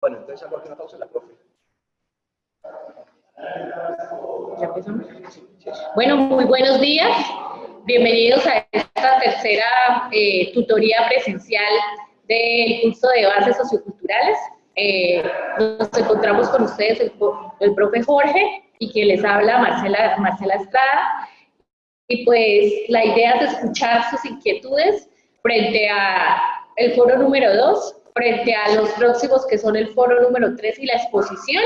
Bueno, entonces hago aquí una pausa, la profe. ¿Ya empezamos? Bueno, muy buenos días. Bienvenidos a esta tercera tutoría presencial del curso de bases socioculturales. Nos encontramos con ustedes el profe Jorge y quien les habla Marcela Estrada. Y pues la idea es escuchar sus inquietudes frente a el foro número 2, frente a los próximos que son el foro número 3 y la exposición,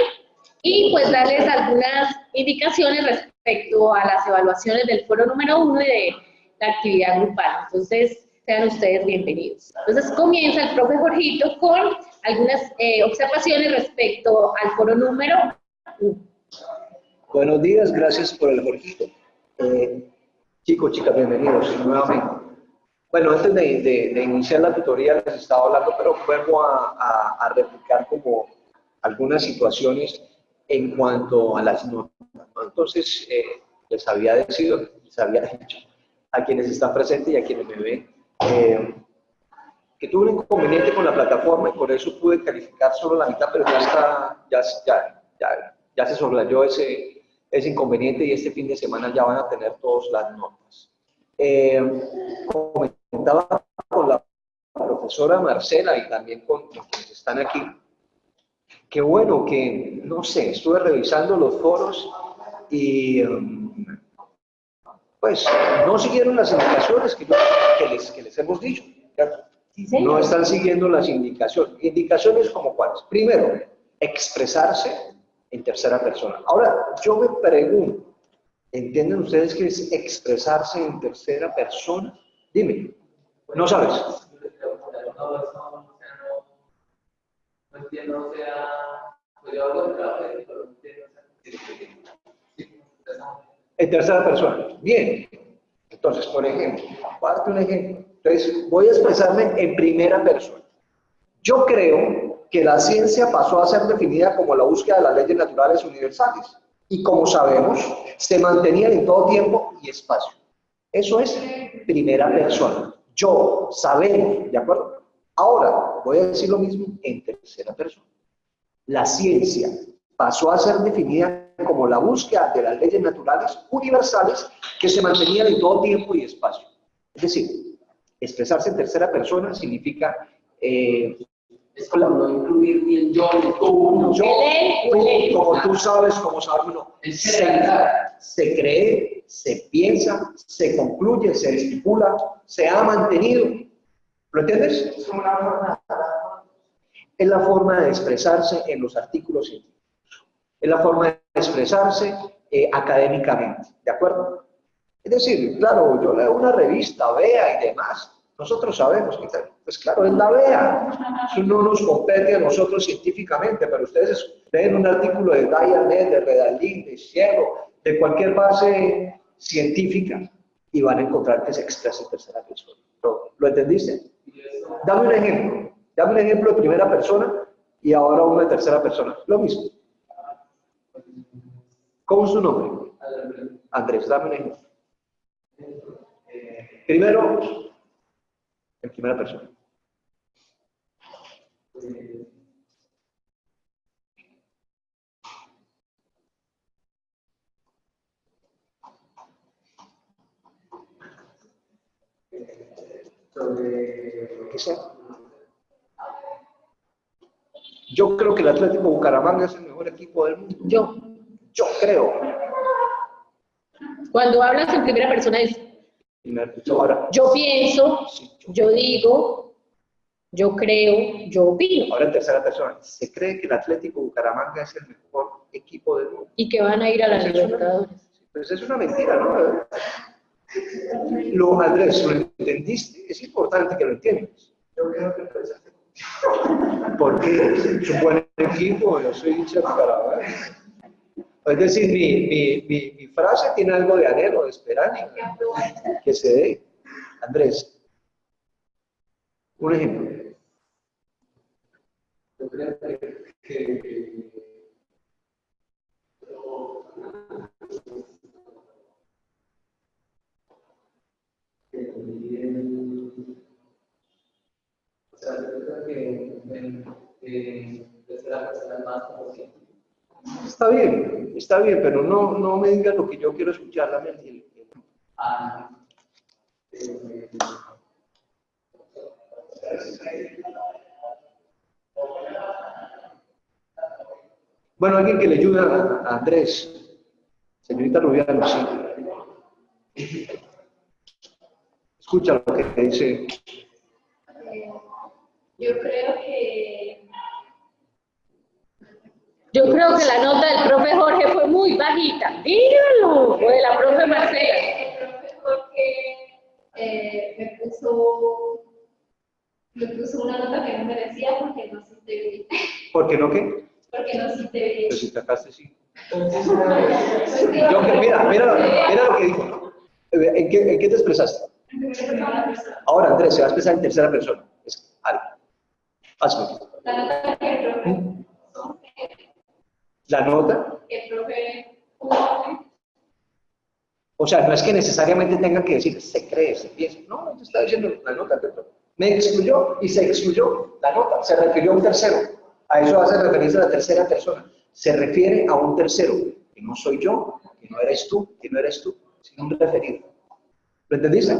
y pues darles algunas indicaciones respecto a las evaluaciones del foro número 1 y de la actividad grupal. Entonces, sean ustedes bienvenidos. Entonces, comienza el profe Jorgito con algunas observaciones respecto al foro número 1. Buenos días, gracias por el Jorgito. Chicos, chicas, bienvenidos nuevamente. Bueno, antes de iniciar la tutoría les estaba hablando, pero vuelvo a replicar como algunas situaciones en cuanto a las notas, ¿no? Entonces, les había dicho a quienes están presentes y a quienes me ven que tuve un inconveniente con la plataforma y por eso pude calificar solo la mitad, pero ya se soslayó ese inconveniente y este fin de semana ya van a tener todas las notas. Comentaba con la profesora Marcela y también con quienes están aquí, que bueno, que no sé, estuve revisando los foros y pues no siguieron las indicaciones que les hemos dicho, ¿cierto? Sí, no están siguiendo las indicaciones. Indicaciones como cuáles. Primero, expresarse en tercera persona. Ahora, yo me pregunto, ¿entienden ustedes qué es expresarse en tercera persona? Dime, ¿no sabes? No entiendo, o sea, pues yo hablo de trabajo, pero no entiendo, En tercera persona. Bien. Entonces, por ejemplo, parte un ejemplo. Entonces, voy a expresarme en primera persona. Yo creo que la ciencia pasó a ser definida como la búsqueda de las leyes naturales universales. Y como sabemos, se mantenían en todo tiempo y espacio. Eso es primera persona. Yo, sabemos, ¿de acuerdo? Ahora, voy a decir lo mismo en tercera persona. La ciencia pasó a ser definida como la búsqueda de las leyes naturales universales que se mantenían en todo tiempo y espacio. Es decir, expresarse en tercera persona significa es como no incluir ni el yo, ni tú, como tú sabes, como sabes, no. Se cree, se piensa, se concluye, se estipula, se ha mantenido. ¿Lo entiendes? es como una forma. Es la forma de expresarse en los artículos científicos. Es la forma de expresarse académicamente, ¿de acuerdo? Es decir, claro, yo leo una revista, vea y demás. Nosotros sabemos que, pues claro, es la vea. Eso no nos compete a nosotros científicamente, pero ustedes leen un artículo de Dianet, de Redalín, de Cielo, de cualquier base científica y van a encontrar que se expresa en tercera persona. ¿Lo entendiste? Dame un ejemplo. Dame un ejemplo de primera persona y ahora uno de tercera persona. Lo mismo. ¿Cómo es su nombre? Andrés, dame un ejemplo. Primero, en primera persona. Lo que sea. Yo creo que el Atlético Bucaramanga es el mejor equipo del mundo. Yo creo. Cuando hablas en primera persona es yo pienso, yo digo, yo creo, yo opino. Ahora en tercera persona, se cree que el Atlético Bucaramanga es el mejor equipo del mundo. Y que van a ir a la Libertadores. Pues es una mentira, ¿no? Andrés, ¿lo entendiste? Es importante que lo entiendas. Yo creo que puede. Porque es un buen equipo, yo soy hincha de Bucaramanga. Es decir, mi frase tiene algo de anhelo, de esperanza, que se dé. Andrés, un ejemplo. Yo creo que o sea, yo creo que en tercera tercera persona es más como científico. Está bien, pero no me digas lo que yo quiero escuchar, dame el. Ah, Bueno, alguien que le ayude a Andrés. Señorita Rubiano, sí. Escucha lo que te dice. Yo creo que la nota del profe Jorge fue muy bajita. Dígalo. O de la profe Marcela. El profe Jorge me puso una nota que no merecía porque no cité bien. ¿Por qué no qué? Porque no cité bien. Pero si sacaste sí. Mira lo que dijo. ¿En qué te expresaste? Ahora, Andrés, se va a expresar en tercera persona. Es algo. Hazme. La nota que el profe La nota. el profe Jorge O sea, no es que necesariamente tenga que decir se cree, se piensa. No, te está diciendo la nota. Me excluyó y se excluyó la nota. Se refirió a un tercero. A eso hace referencia a la tercera persona. Se refiere a un tercero, que no soy yo, que no eres tú, sino un referido. ¿Lo entendiste?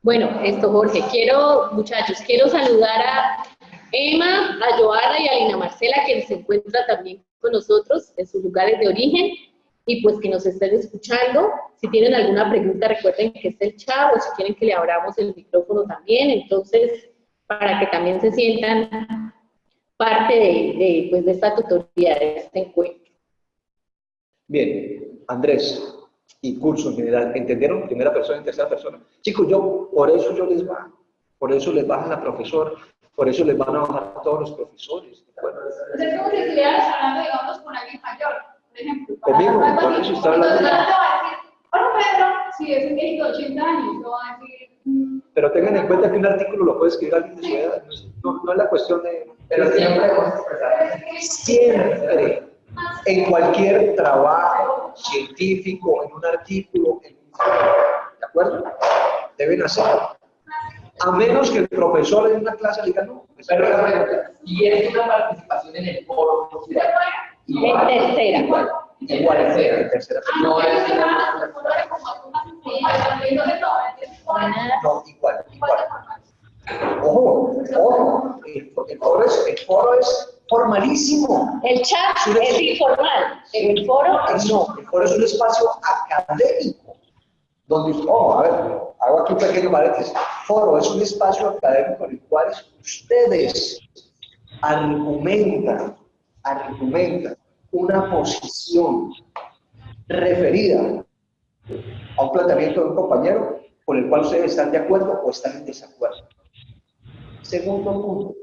Bueno, Jorge, muchachos, quiero saludar a Emma, a Joana y a Lina Marcela, que se encuentra también con nosotros en sus lugares de origen, y pues que nos estén escuchando. Si tienen alguna pregunta, recuerden que está el chat, o si quieren que le abramos el micrófono también, entonces, para que también se sientan parte de esta tutoría, de este encuentro. Bien, Andrés y curso en general, ¿entendieron? Primera persona y tercera persona. Chicos, por eso les bajo, por eso les baja la profesora, por eso les van a bajar todos los profesores. Bueno, es como si estuvieras hablando, digamos, con alguien mayor, por ejemplo. Conmigo, por eso está hablando. Bueno, Pedro, si es un viejito de 80 años, no va a decir... Pero tengan en cuenta que un artículo lo puede escribir alguien de su edad, no es la cuestión de... pero siempre vamos a expresar. Siempre, en cualquier trabajo científico, en un artículo, en un foro, ¿de acuerdo? Deben hacerlo. A menos que el profesor en una clase diga no. Pero la pregunta, si es una participación en el foro social, En tercera. igual en tercera. No es No, igual. Ojo, el foro es formalísimo. El chat es informal, el foro No, el foro es un espacio académico. Donde, a ver, hago aquí un pequeño paréntesis. Foro es un espacio académico en el cual ustedes argumentan una posición referida a un planteamiento de un compañero con el cual ustedes están de acuerdo o están en desacuerdo. Segundo punto,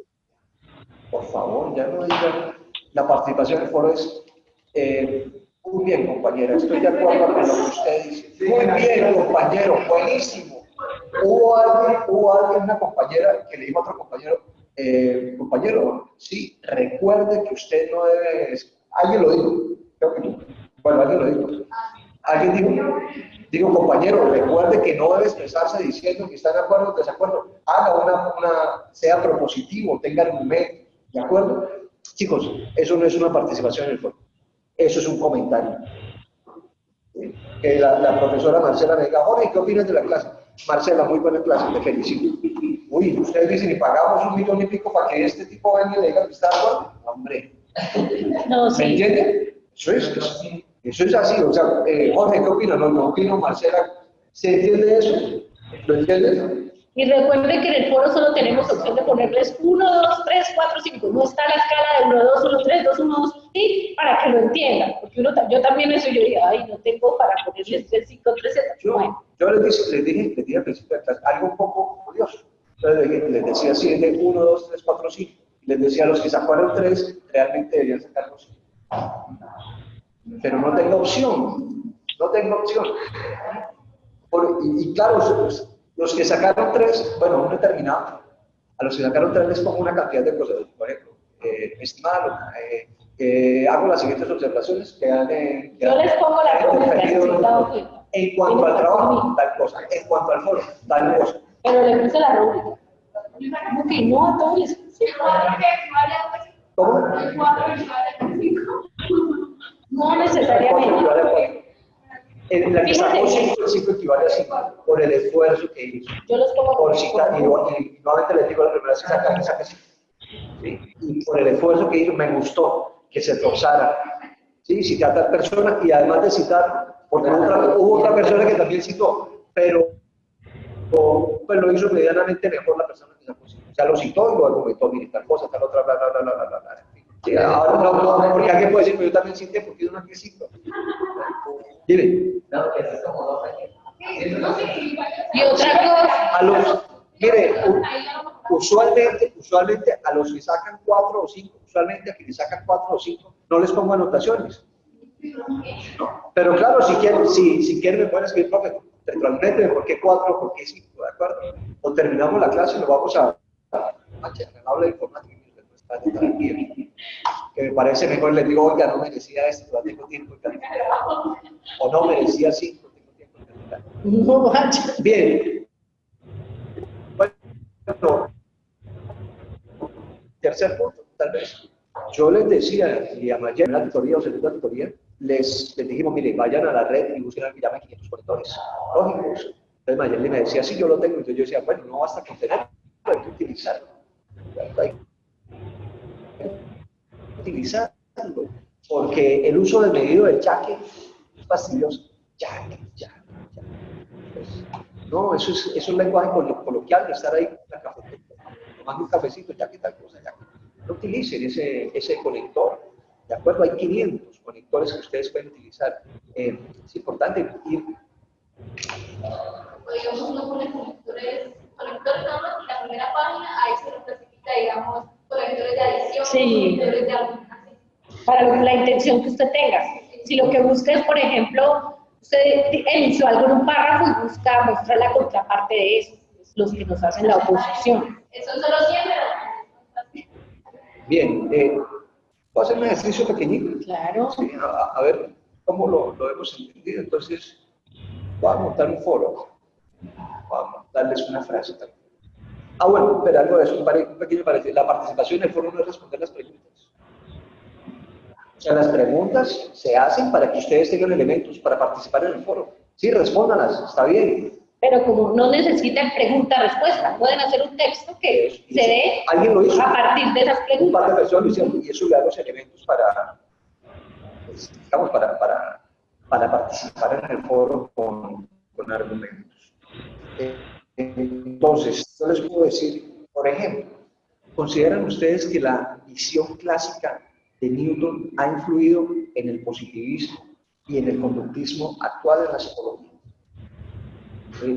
por favor, ya no digan, la participación en el foro es, muy bien, compañera, estoy de acuerdo con lo que usted dice. Muy bien, compañero, buenísimo. Hubo alguien, una compañera, que le dijo a otro compañero, compañero, sí, recuerde que usted no debe, alguien lo dijo, creo que tú, bueno, alguien lo dijo. Alguien digo, compañero, recuerde que no debe expresarse diciendo que está de acuerdo o desacuerdo. Haga sea propositivo, tenga argumentos, ¿de acuerdo? Chicos, eso no es una participación en el foro, eso es un comentario. Que la profesora Marcela me diga, Jorge, ¿qué opinas de la clase? Marcela, muy buena clase, te felicito. Uy, ustedes dicen, y pagamos $1 millón y pico para que este tipo venga y le diga que está de acuerdo. Hombre, no, sí. ¿me entienden? Eso es así, o sea, Jorge, ¿qué opinas? No opino, Marcela, ¿se entiende eso? ¿Lo entiendes? Y recuerden que en el foro solo tenemos opción de ponerles 1, 2, 3, 4, 5. No está la escala de 1, 2, 1, 3, 2, 1, 2, sí, para que lo entiendan. Porque yo también eso, yo digo, ay, no tengo para ponerles 3, 5, 3, 7. Yo les dije al principio de clase algo un poco curioso. Entonces les decía así, de 1, 2, 3, 4, 5. Les decía a los que sacaron 3, realmente deberían sacar 2. Pero no tengo opción. Y claro, los que sacaron 3, bueno, un determinado, a los que sacaron 3 les pongo una cantidad de cosas. Por ejemplo, estimado, hago las siguientes observaciones que han yo les pongo la rúbrica. En cuanto al trabajo, tal cosa. En cuanto al foro, tal cosa. Pero le puse la rúbrica. ¿Cómo que no a todos les puse? ¿Cómo? El 4 equivale al 5. No necesariamente. Equivale a 4. En la que sacó Fíjate. 5, el 5 equivale a 5 por el esfuerzo que hizo. Yo los pongo Por citar, y nuevamente les digo, la primera vez que saca 5. ¿Sí? Y por el esfuerzo que hizo, me gustó que se esforzara. ¿Sí? Citar a tal persona y además de citar, porque hubo otra persona que también citó, pero pues lo hizo medianamente mejor la persona que sacó 5. O sea, lo citó y lo argumentó, mire, tal cosa, tal otra, bla, bla, bla, bla, bla, bla, bla. Sí, ahora no, porque alguien puede decir, pero yo también cité, porque yo no aquí cito. Dime. No, que es como 2 años. Y otra cosa, A los, mire, usualmente a los que sacan 4 o 5, usualmente a quienes sacan 4 o 5, no les pongo anotaciones. No. Pero claro, si quieren me pueden escribir, profe, retroalimenteme, ¿por qué 4, por qué 5? ¿De acuerdo? O terminamos la clase y lo vamos a habla de informática que me parece mejor, les digo, oiga, no merecía esto, no tengo tiempo de calificar. O no merecía 5, no tengo tiempo de calificar. no vaya. Bien. Bueno, tercer punto, tal vez. Yo les decía, y a Maya en la tutoría o segunda tutoría, les dijimos, mire, vayan a la red y busquen algo que llama 500 conectores lógicos. Entonces Mayerly me decía, sí, yo lo tengo. Entonces yo decía, bueno, no basta con tenerlo, hay que utilizarlo. Hay que utilizarlo. Porque el uso del medido del yaque es fastidioso. Yaque. Pues, no, eso es lenguaje coloquial de estar ahí en la cafetería, tomando un cafecito, yaque, tal cosa, yaque. No utilicen ese conector. ¿De acuerdo? Hay 500 conectores que ustedes pueden utilizar. Es importante ir. Digamos, uno pone conectores nada más, y la primera página, ahí se lo clasifica, digamos, conectores de adición, Sí. conectores de algo así. Para la intención que usted tenga. Si lo que busca es, por ejemplo, usted inició algo en un párrafo y busca mostrar la contraparte de eso, los que nos hacen la oposición. Eso solo siempre. Bien, ¿puedo hacer un ejercicio pequeñito? Claro. Sí, a ver cómo lo hemos entendido. Entonces, voy a montar un foro. Vamos a darles una frase también. Bueno, pero algo de eso, un pequeño parecido. La participación en el foro no es responder las preguntas. O sea, las preguntas se hacen para que ustedes tengan elementos para participar en el foro. Sí, respóndalas, está bien. Pero como no necesitan pregunta-respuesta, pueden hacer un texto que se dé ¿Alguien lo hizo? a partir de esas Un preguntas. par de personas lo hicieron y eso le da los elementos para, pues, digamos, para participar en el foro con argumentos. Entonces, yo les puedo decir, por ejemplo, ¿consideran ustedes que la visión clásica de Newton ha influido en el positivismo y en el conductismo actual en la psicología?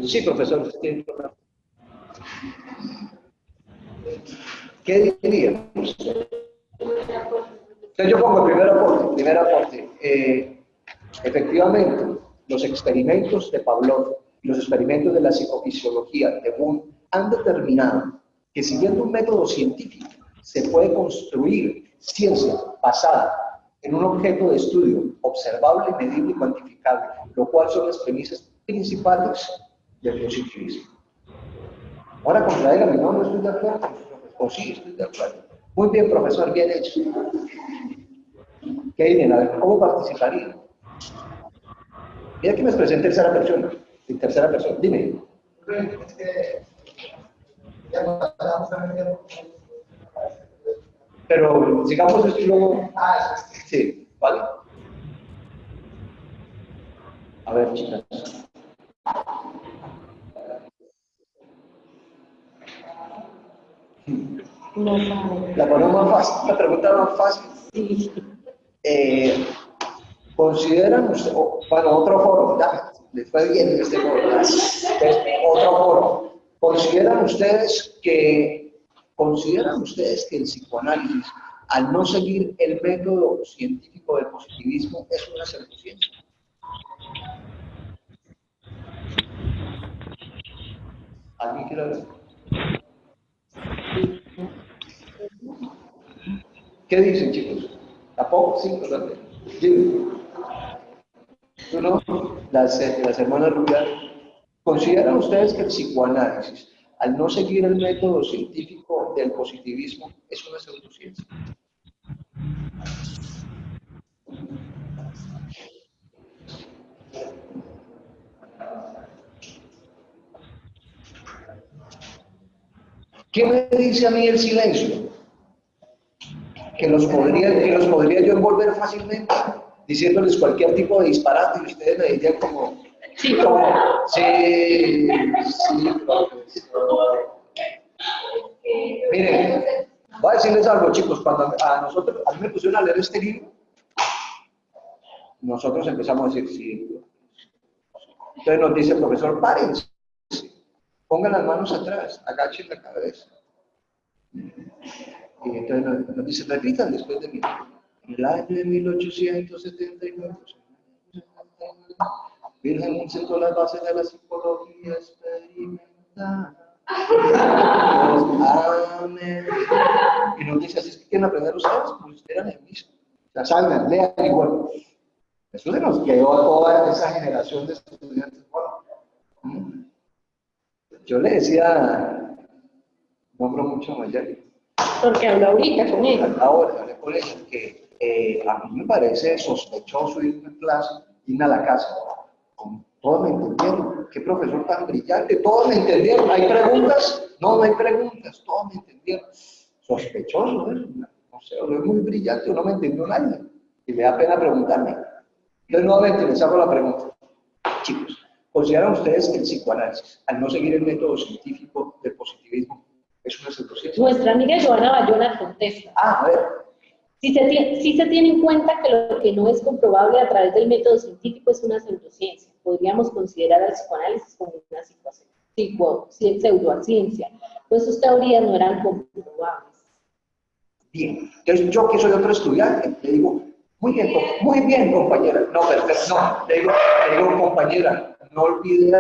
Sí, profesor, usted tiene problema. ¿Qué diría usted? Entonces yo pongo el primer aporte. Efectivamente, los experimentos de Pavlov y los experimentos de la psicofisiología de Wundt han determinado que siguiendo un método científico se puede construir ciencia basada en un objeto de estudio observable, medible y cuantificable, lo cual son las premisas principales del positivismo. Ahora contraígame, no estoy de acuerdo, o sí estoy de acuerdo. Muy bien, profesor, bien hecho. ¿Qué dicen? A ver, ¿cómo participaría? Mira que me expresé en tercera persona. En tercera persona, dime. Pero sigamos esto y luego. Sí, ¿vale? A ver, chicas. No sabe. La ponemos más fácil, la pregunta más fácil. ¿Consideran ustedes, bueno, otro foro, ya, les fue bien en este foro, otro foro, ¿consideran ustedes que el psicoanálisis, al no seguir el método científico del positivismo, es una pseudociencia? ¿Alguien quiere ver? ¿Qué dicen, chicos? ¿Tampoco? Sí, ¿verdad? No, las hermanas Rubial, ¿consideran ustedes que el psicoanálisis, al no seguir el método científico del positivismo, es una pseudociencia? ¿Qué me dice a mí el silencio? Que los podría yo envolver fácilmente, diciéndoles cualquier tipo de disparate y ustedes me dirían como, sí, profesor. Miren, voy a decirles algo, chicos, cuando a mí me pusieron a leer este libro, nosotros empezamos a decir, sí. Entonces nos dice el profesor, párense, pongan las manos atrás, agachen la cabeza. Y entonces nos dice, repitan después de mí. En el año de 1879, Wilhelm sentó las bases de la psicología experimental. Amén. Y nos dice, así es que quieren aprender ustedes, como si estuvieran en el mismo. La salgan, lean igual. Eso se nos quedó a toda esa generación de estudiantes. Bueno, yo le decía, nombro mucho a Mayali. Porque hablo ahorita con él. Ahora, hablé con ella, que a mí me parece sospechoso ir a clase, ir a la casa. Todos me entendieron. Qué profesor tan brillante. Todos me entendieron. ¿Hay preguntas? No, no hay preguntas. Todos me entendieron. Sospechoso, ¿eh? No sé, o es muy brillante o no me entendió nadie. Y me da pena preguntarme. Entonces, nuevamente les hago la pregunta. Chicos, ¿consideran ustedes que el psicoanálisis, al no seguir el método científico del positivismo, es una pseudociencia? Nuestra amiga Joana Bayona contesta. A ver. Si se tiene en cuenta que lo que no es comprobable a través del método científico es una pseudociencia, podríamos considerar al psicoanálisis como una pseudociencia, pues sus teorías no eran comprobables. Bien, entonces yo que soy otro estudiante, le digo, muy bien compañera, no, perfecto, no, le digo compañera, no olvide,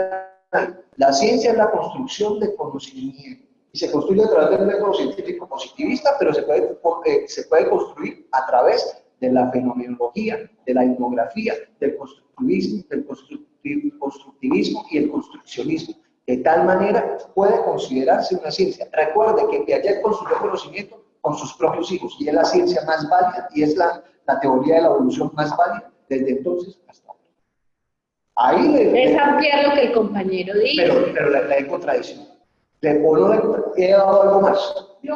la ciencia es la construcción de conocimiento. Y se construye a través del método científico positivista, pero se puede construir a través de la fenomenología, de la etnografía, del constructivismo y el construccionismo. De tal manera puede considerarse una ciencia. Recuerde que Piaget construyó conocimiento con sus propios hijos y es la ciencia más válida y es la teoría de la evolución más válida desde entonces hasta ahora. Ahí es ampliar lo que el compañero dice. Pero la hay contradicción. ¿O no he dado algo más? Yo,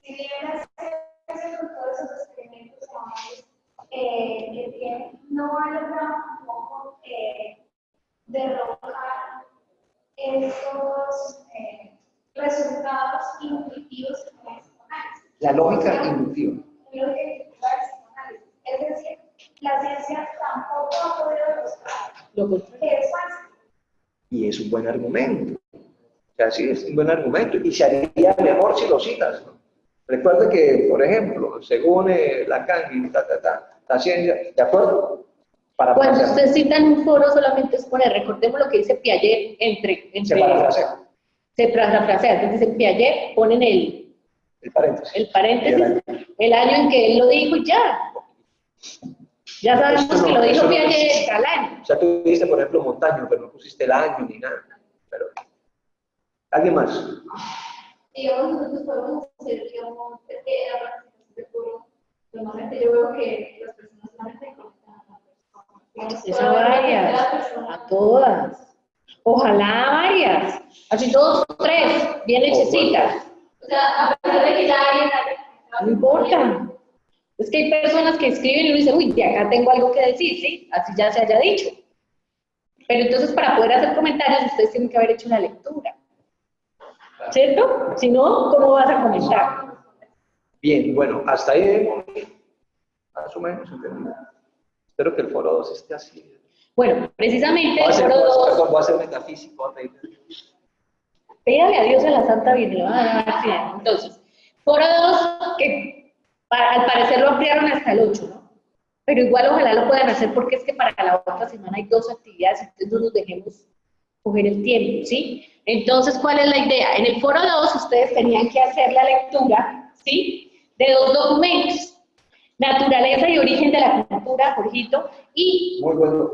si bien con todos esos experimentos que tiene, no ha logrado tampoco derrocar esos resultados intuitivos que tiene el psicoanálisis. La lógica inductiva. Es decir, la ciencia tampoco ha podido demostrar que es falso. Y es un buen argumento. O sea, sí, es un buen argumento. Y se haría mejor si lo citas, ¿no? Recuerda que, por ejemplo, según Lacan y la ciencia, ¿de acuerdo? Cuando usted cita en un foro solamente es poner, recordemos lo que dice Piaget se parafrasea. Se parafrasea. Entonces dice Piaget, ponen el paréntesis, el año en que él lo dijo y ya. Ya sabemos que lo dijo Piaget al año. O sea, tú dijiste, por ejemplo, Montaño, pero no pusiste el año ni nada. Pero, ¿alguien más? Digamos, nosotros podemos hacer, digamos, que la participación de foro. Normalmente yo veo que las personas solamente conectan a la persona. Eso varias, a todas. Ojalá varias. Así 2 o 3, bien hechecitas. O sea, a pesar de que ya alguien no importa. Es que hay personas que escriben y dicen, uy, de acá tengo algo que decir, ¿sí? Así ya se haya dicho. Pero entonces, para poder hacer comentarios, ustedes tienen que haber hecho una lectura. ¿Cierto? Si no, ¿cómo vas a comentar? Bien, bueno, hasta ahí más o menos entendido. Espero que el foro 2 esté así. Bueno, precisamente el foro 2... Voy a hacer metafísico. Pídale a Dios a la Santa Virgen, le van a dar accidente. Entonces, foro 2, que al parecer lo ampliaron hasta el 8, ¿no? Pero igual ojalá lo puedan hacer porque es que para la otra semana hay 2 actividades, entonces no nos dejemos coger el tiempo, ¿sí? Entonces, ¿cuál es la idea? En el foro 2 ustedes tenían que hacer la lectura, ¿sí? De 2 documentos. Naturaleza y origen de la cultura, Jorgito, y muy bueno.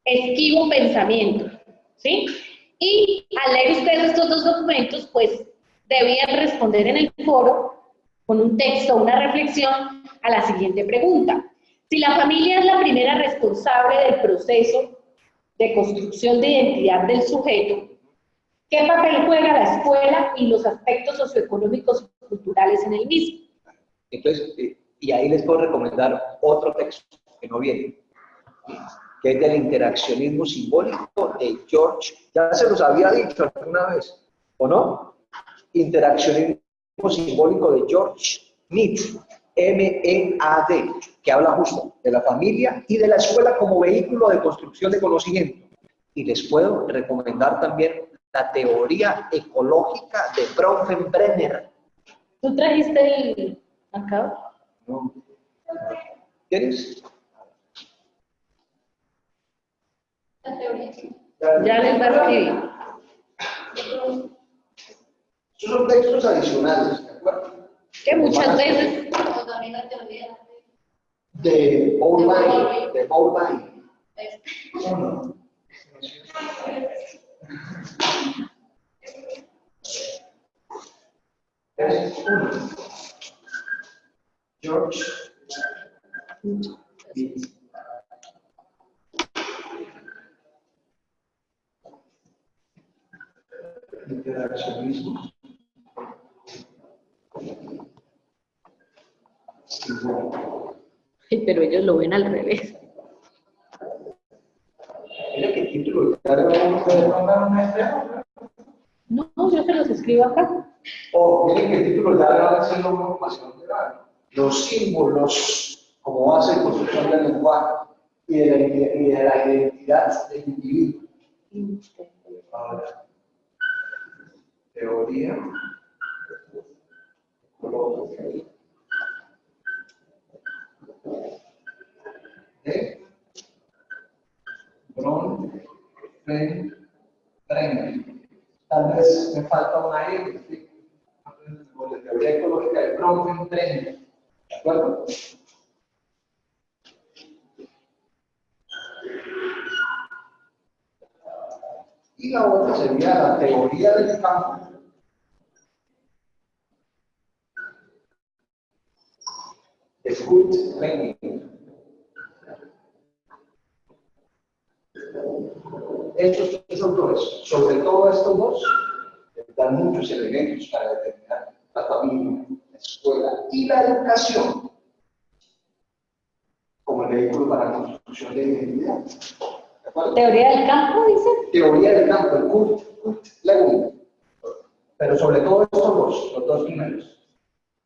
Esquivo pensamiento, ¿sí? Y al leer ustedes estos 2 documentos, pues debían responder en el foro con un texto, una reflexión a la siguiente pregunta. Si la familia es la primera responsable del proceso de construcción de identidad del sujeto, ¿Qué papel juega la escuela y los aspectos socioeconómicos y culturales en el mismo? Entonces, y ahí les puedo recomendar otro texto que no viene, que es del interaccionismo simbólico de George, ya se los había dicho alguna vez, ¿o no? Interaccionismo simbólico de George Mead, M-E-A-D, que habla justo de la familia y de la escuela como vehículo de construcción de conocimiento. Y les puedo recomendar también la teoría ecológica de Bronfenbrenner. ¿Tú trajiste el acá? ¿No? ¿Quieres? La teoría. Ya les va a escribir. Esos son textos adicionales, ¿de acuerdo? Que muchas veces... O también la teoría De Bowlby, de Bowlby. de Es uno. George Mead. Interaccionismo. Sí, pero ellos lo ven al revés. Mira qué título. ¿Ya le vamos a mandar una estrella? No, yo se los escribo acá. Miren que el título ya le va a decir una información general. Los símbolos como base de construcción del lenguaje y de la identidad del individuo. Ahora, teoría de Bronfenbrenner. Tal vez me falta una E, ¿sí? La teoría ecológica de Bronfenbrenner. ¿De acuerdo? Y la otra sería la teoría del campo de Kurt Lenning. Estos tres autores, sobre todo estos dos, dan muchos elementos para determinar la familia, la escuela y la educación como el vehículo para la construcción de identidad. ¿De acuerdo? ¿Teoría del campo, dice? Teoría del campo, el Kurt Lenning. Pero sobre todo estos los dos primeros,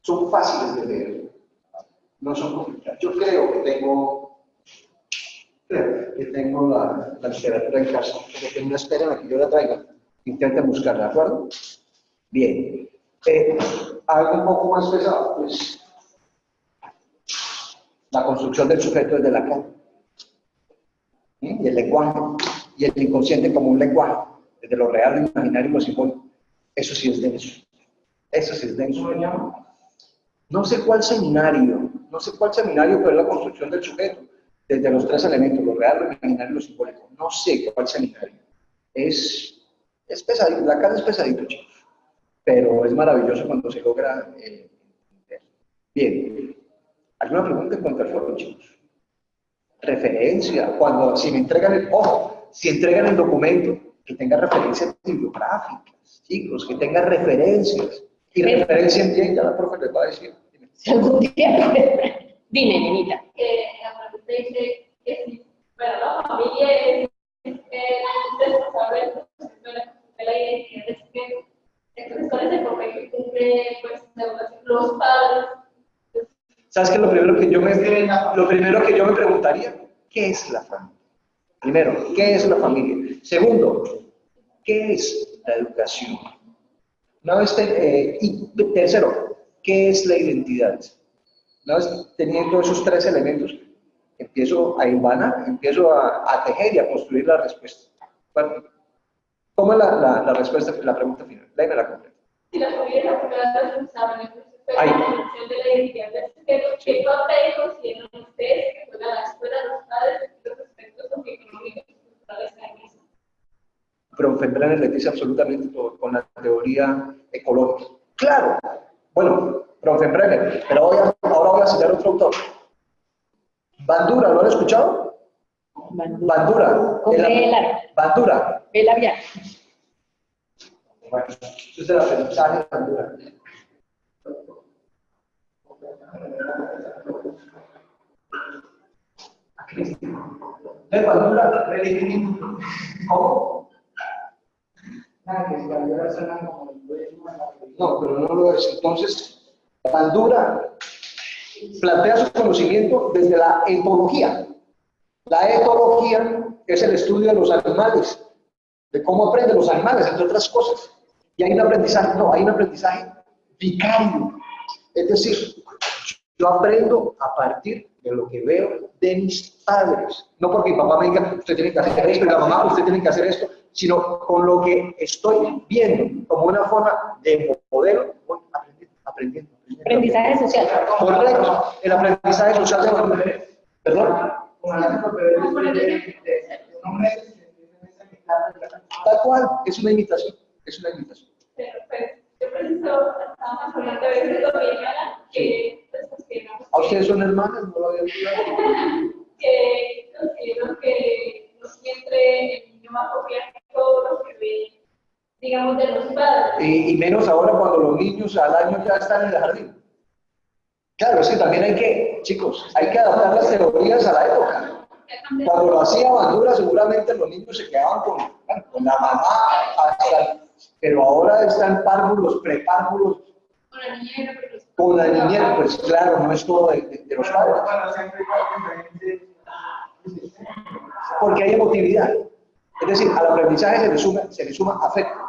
son fáciles de leer, no son complicados. Yo creo que tengo la literatura en casa, que no esperen a que yo la traiga, intenten buscarla, ¿de acuerdo? Bien. Algo un poco más pesado, pues la construcción del sujeto desde la cara. Y el lenguaje, y el inconsciente como un lenguaje, desde lo real, lo imaginario y lo simbólico. Eso sí es denso. Eso sí es denso. No sé cuál seminario, pero es la construcción del sujeto, desde los tres elementos, lo real, lo imaginario y lo simbólico. No sé cuál seminario. Es pesadito, la cara es pesadito, chicos, pero es maravilloso cuando se logra. Bien, ¿alguna pregunta en cuanto al foro, chicos? Referencia, si me entregan si entregan el documento, que tenga referencias bibliográficas, chicos, que tenga referencias. Y referencia en bien, ya la profe les va a decir. Si algún día... Dime, nenita. la pregunta dice que si, bueno, la familia es responsable de la identidad del sujeto. Entonces, ¿cuál es el papel que cumple pues, la educación? Los padres. ¿Sabes qué? Lo primero que yo me preguntaría, ¿qué es la familia? Primero, ¿qué es la familia? Segundo, ¿qué es la educación? Y tercero, ¿qué es la identidad? Una vez teniendo esos tres elementos, empiezo a hilvanar, empiezo a tejer y a construir la respuesta. Bueno, ¿cómo es la respuesta, la pregunta final? Léeme la completa. Si la familia es la primera responsable de la construcción de la identidad del sujeto, ¿qué papel consideran ustedes que juega la escuela, los padres y los aspectos socioeconómicos y culturales en el mismo? Bronfenbrenner le dice absolutamente todo con la teoría ecológica. Claro, bueno, Bronfenbrenner, pero ahora voy a citar otro autor. Bandura, ¿lo han escuchado? Bandura. Bandura. Con B larga. Bandura. B labial. Bueno, eso es el aprendizaje de Bandura. De Bandura, religión. ¿Cómo? No, pero no lo es. Entonces, Bandura plantea su conocimiento desde la etología. La etología es el estudio de los animales, de cómo aprenden los animales, entre otras cosas. Y hay un aprendizaje, no, hay un aprendizaje vicario. Es decir, yo aprendo a partir de lo que veo de mis padres. No porque mi papá me diga, usted tiene que hacer esto, y la mamá, usted tiene que hacer esto, sino con lo que estoy viendo, como una forma de modelo, voy aprendiendo. Aprendizaje social. Correcto, el aprendizaje social de Bandura. ¿Perdón? Tal cual, es una imitación, es una imitación. Pero pues, yo preciso, estábamos hablando de veces lo que que pues consideramos ¿A ustedes son hermanas? No lo había olvidado. que considero que no siempre el niño va a copiar todo lo que ve, digamos, de los padres. Y menos ahora cuando los niños al año ya están en el jardín. Claro, es que también hay que, chicos, hay que adaptar las teorías a la época. Cuando lo hacía Bandura, seguramente los niños se quedaban con la mamá, pero ahora están párvulos, prepárvulos, Con la niñera, pero con la niñera, pues claro, no es todo de los padres. Porque hay emotividad. Es decir, al aprendizaje se le suma afecto.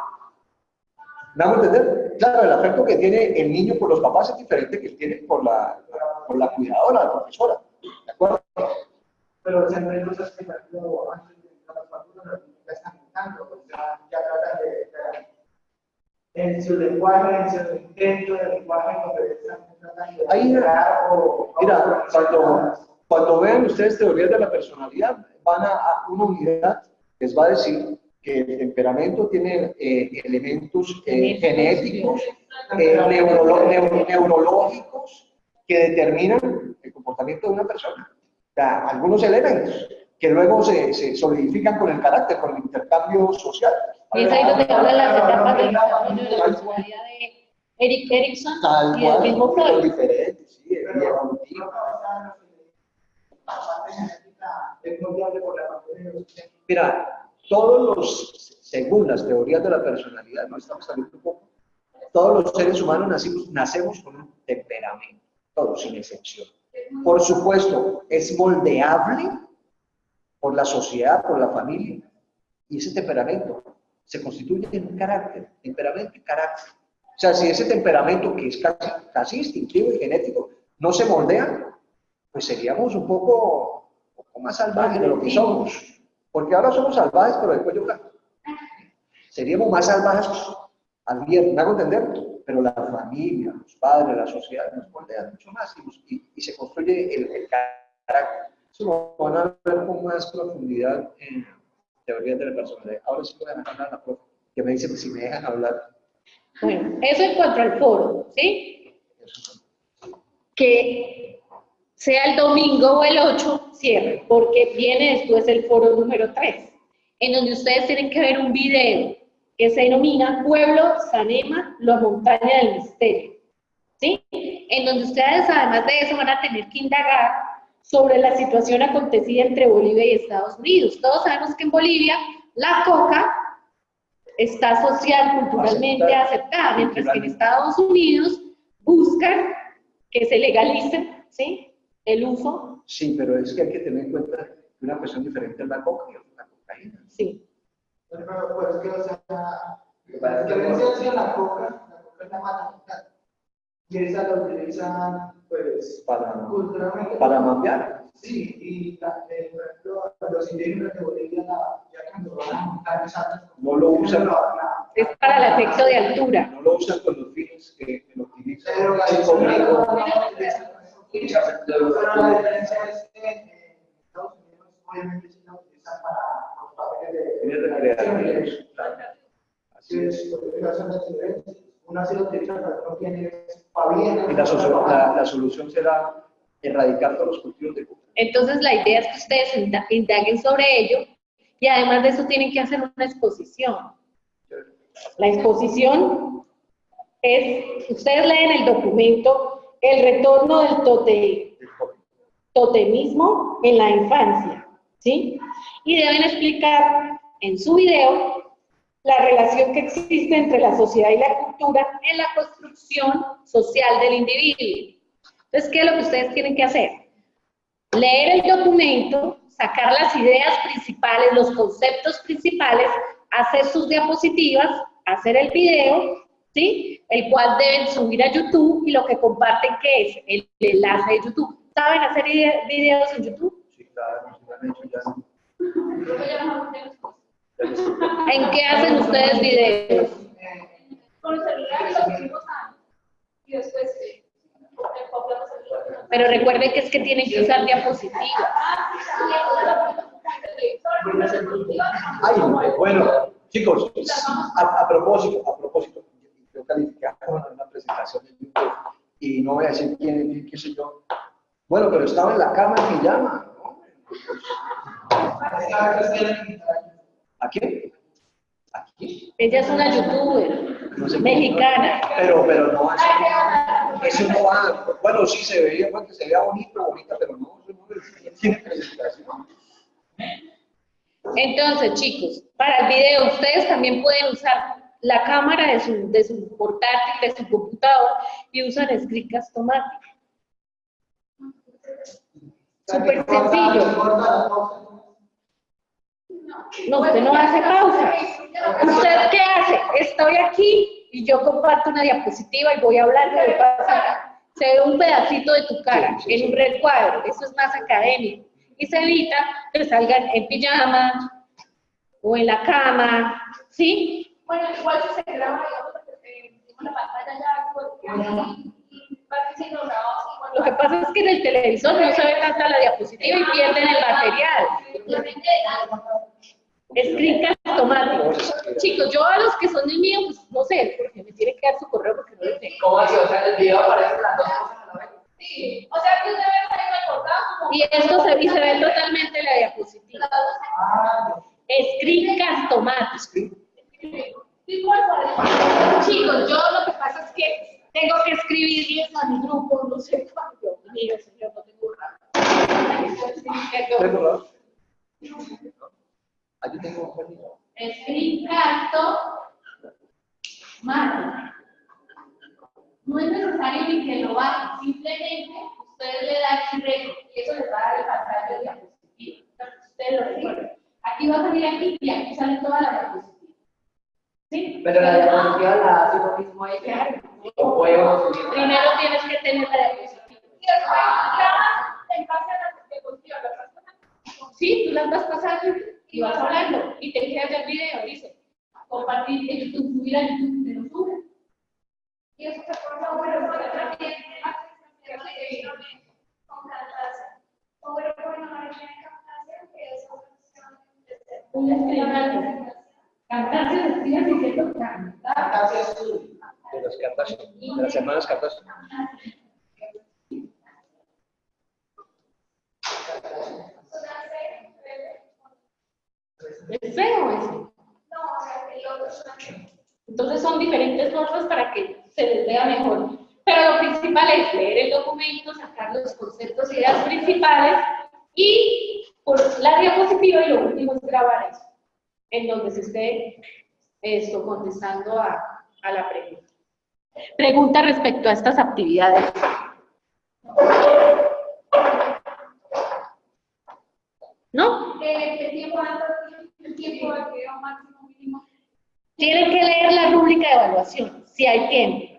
¿Me hago entender? Claro, el afecto que tiene el niño por los papás es diferente que el tiene por la cuidadora, la profesora. ¿De acuerdo? Pero siempre los expectativos antes de las facturas ya están quitando, ya tratan en su lenguaje, en su intento de lenguaje, donde están tratando de Ahí, mira, cuando vean ustedes teorías de la personalidad, van a una unidad, les va a decir que el temperamento tiene elementos genéticos, neurológicos, que determinan el comportamiento de una persona. O sea, algunos elementos que luego se solidifican con el carácter, con el intercambio social. Y es ahí donde hablan las etapas del desarrollo de la personalidad de Erik Erikson y del mismo Freud. Diferente, sí, y evolutivo. Mira, todos los, según las teorías de la personalidad, no estamos saliendo un poco, todos los seres humanos nacemos con un temperamento, todos sin excepción. Por supuesto, es moldeable por la sociedad, por la familia, y ese temperamento se constituye en un carácter, temperamento y carácter. O sea, si ese temperamento, que es casi instintivo y genético, no se moldea, pues seríamos un poco más salvajes de lo que somos. Porque ahora somos salvajes, pero del cuello blanco. Seríamos más salvajes al viernes, ¿me hago entender? Pero la familia, los padres, la sociedad nos moldean mucho más y se construye el carácter. Eso lo van a ver con más profundidad en teorías de la personalidad. Ahora sí voy a dejar a la profe, que me dice que si me dejan hablar. Bueno, eso en cuanto al foro, ¿sí? Que sea el domingo o el 8, cierre, porque viene después el foro número 3, en donde ustedes tienen que ver un video que se denomina Pueblo Sanema, la montaña del misterio, ¿sí? En donde ustedes, además de eso, van a tener que indagar sobre la situación acontecida entre Bolivia y Estados Unidos. Todos sabemos que en Bolivia la coca está social, culturalmente aceptada, mientras que en Estados Unidos buscan que se legalice, ¿sí?, el uso. Sí, pero es que hay que tener en cuenta que una cuestión diferente es la coca y la cocaína. Sí. Pero pues que, o sea, la diferencia de la coca es la mata y esa la utilizan, pues, culturalmente. Para mapear. Sí, y por ejemplo, los indígenas de Bolivia, ya cuando van a montar esas no lo usan. Es para el efecto de altura. No lo usan con los fines que lo utilizan. Pero la diferencia es que en Estados Unidos obviamente sí la utilizan para los papeles de así es, una sí lo utiliza, pero no tiene pavientos. Y la solución será erradicar todos los cultivos de coca. Entonces la idea es que ustedes indaguen sobre ello y además de eso tienen que hacer una exposición. La exposición es, ustedes leen el documento, el retorno del totemismo en la infancia, ¿sí? Y deben explicar en su video la relación que existe entre la sociedad y la cultura en la construcción social del individuo. Entonces, ¿qué es lo que ustedes tienen que hacer? Leer el documento, sacar las ideas principales, los conceptos principales, hacer sus diapositivas, hacer el video, ¿sí? El cual deben subir a YouTube y lo que comparten, ¿qué es? El enlace de YouTube. ¿Saben hacer videos en YouTube? Sí, claro, sí, lo han hecho ya. ¿En qué hacen ustedes videos? Con el celular y los subimos y después copiamos el celular. Pero recuerden que es que tienen que usar diapositivas. Ay, bueno, chicos, a propósito, yo calificaba una presentación de YouTube y no voy a decir quién, qué sé yo. Bueno, pero estaba en la cama en pijama, ¿no? ¿A quién? ¿Aquí? Ella es una youtuber No sé, mexicana. Pero no, eso no va. Bueno, sí se veía, porque se veía bonita, pero no, eso no tiene presentación. Entonces, chicos, para el video ustedes también pueden usar la cámara de su portátil, de su computador, y usan Screencast-O-Matic. Súper sencillo. No, usted no hace pausa. ¿Usted qué hace? Estoy aquí y yo comparto una diapositiva y voy a hablar de pasa. Se ve un pedacito de tu cara en un recuadro. Eso es más académico. Y se evita que salgan en pijama o en la cama, ¿sí? Bueno, igual si se graba, digamos, la pantalla ya, y va siendo grabado. Lo que pasa es que en el televisor no se ve tanta la diapositiva y pierden el material. Screencast-O-Matic. Chicos, yo a los que son del mío, pues no sé, porque me tiene que dar su correo porque no lo tengo. ¿Cómo así? O sea, en el video aparecen las dos cosas a la vez. Sí, o sea, que usted ve ahí recortado. Y esto se ve totalmente la diapositiva. Screencast-O-Matic. Chicos, yo lo que pasa es que tengo que escribirles a mi grupo, no sé cuándo. Mira, señor, no tengo nada. Yo tengo un permiso. Screencast-O-Matic. No es necesario ni que lo hagan, simplemente ustedes le dan el récord y eso les va a dar el pantalla de diapositiva. Ustedes lo recuerdan. Aquí va a salir aquí y aquí sale toda la diapositiva. ¿Sí? Pero la diapositiva la hace uno mismo ahí. Claro. O podemos subir. Primero tienes que tener la diapositiva. Y después ya, en base a la diapositiva, las personas. Sí, tú las vas pasando y vas hablando y te quedas el video, dice, compartir en YouTube, subir a YouTube, te lo sube. Y eso se forma bueno, porque también con cantarse. O bueno, no hay cantarse, que es Un escribano. Cantarse se escribe diciendo cantar. De las cartas, de las hermanas cartas. Es feo eso. Entonces son diferentes formas para que se les vea mejor. Pero lo principal es leer el documento, sacar los conceptos y ideas principales y por la diapositiva y lo último es grabar eso, en donde se esté contestando a la pregunta. Pregunta respecto a estas actividades. ¿No? ¿Qué tiempo anda? ¿El tiempo al que máximo mínimo? Tienen que leer la rúbrica de evaluación, si hay tiempo.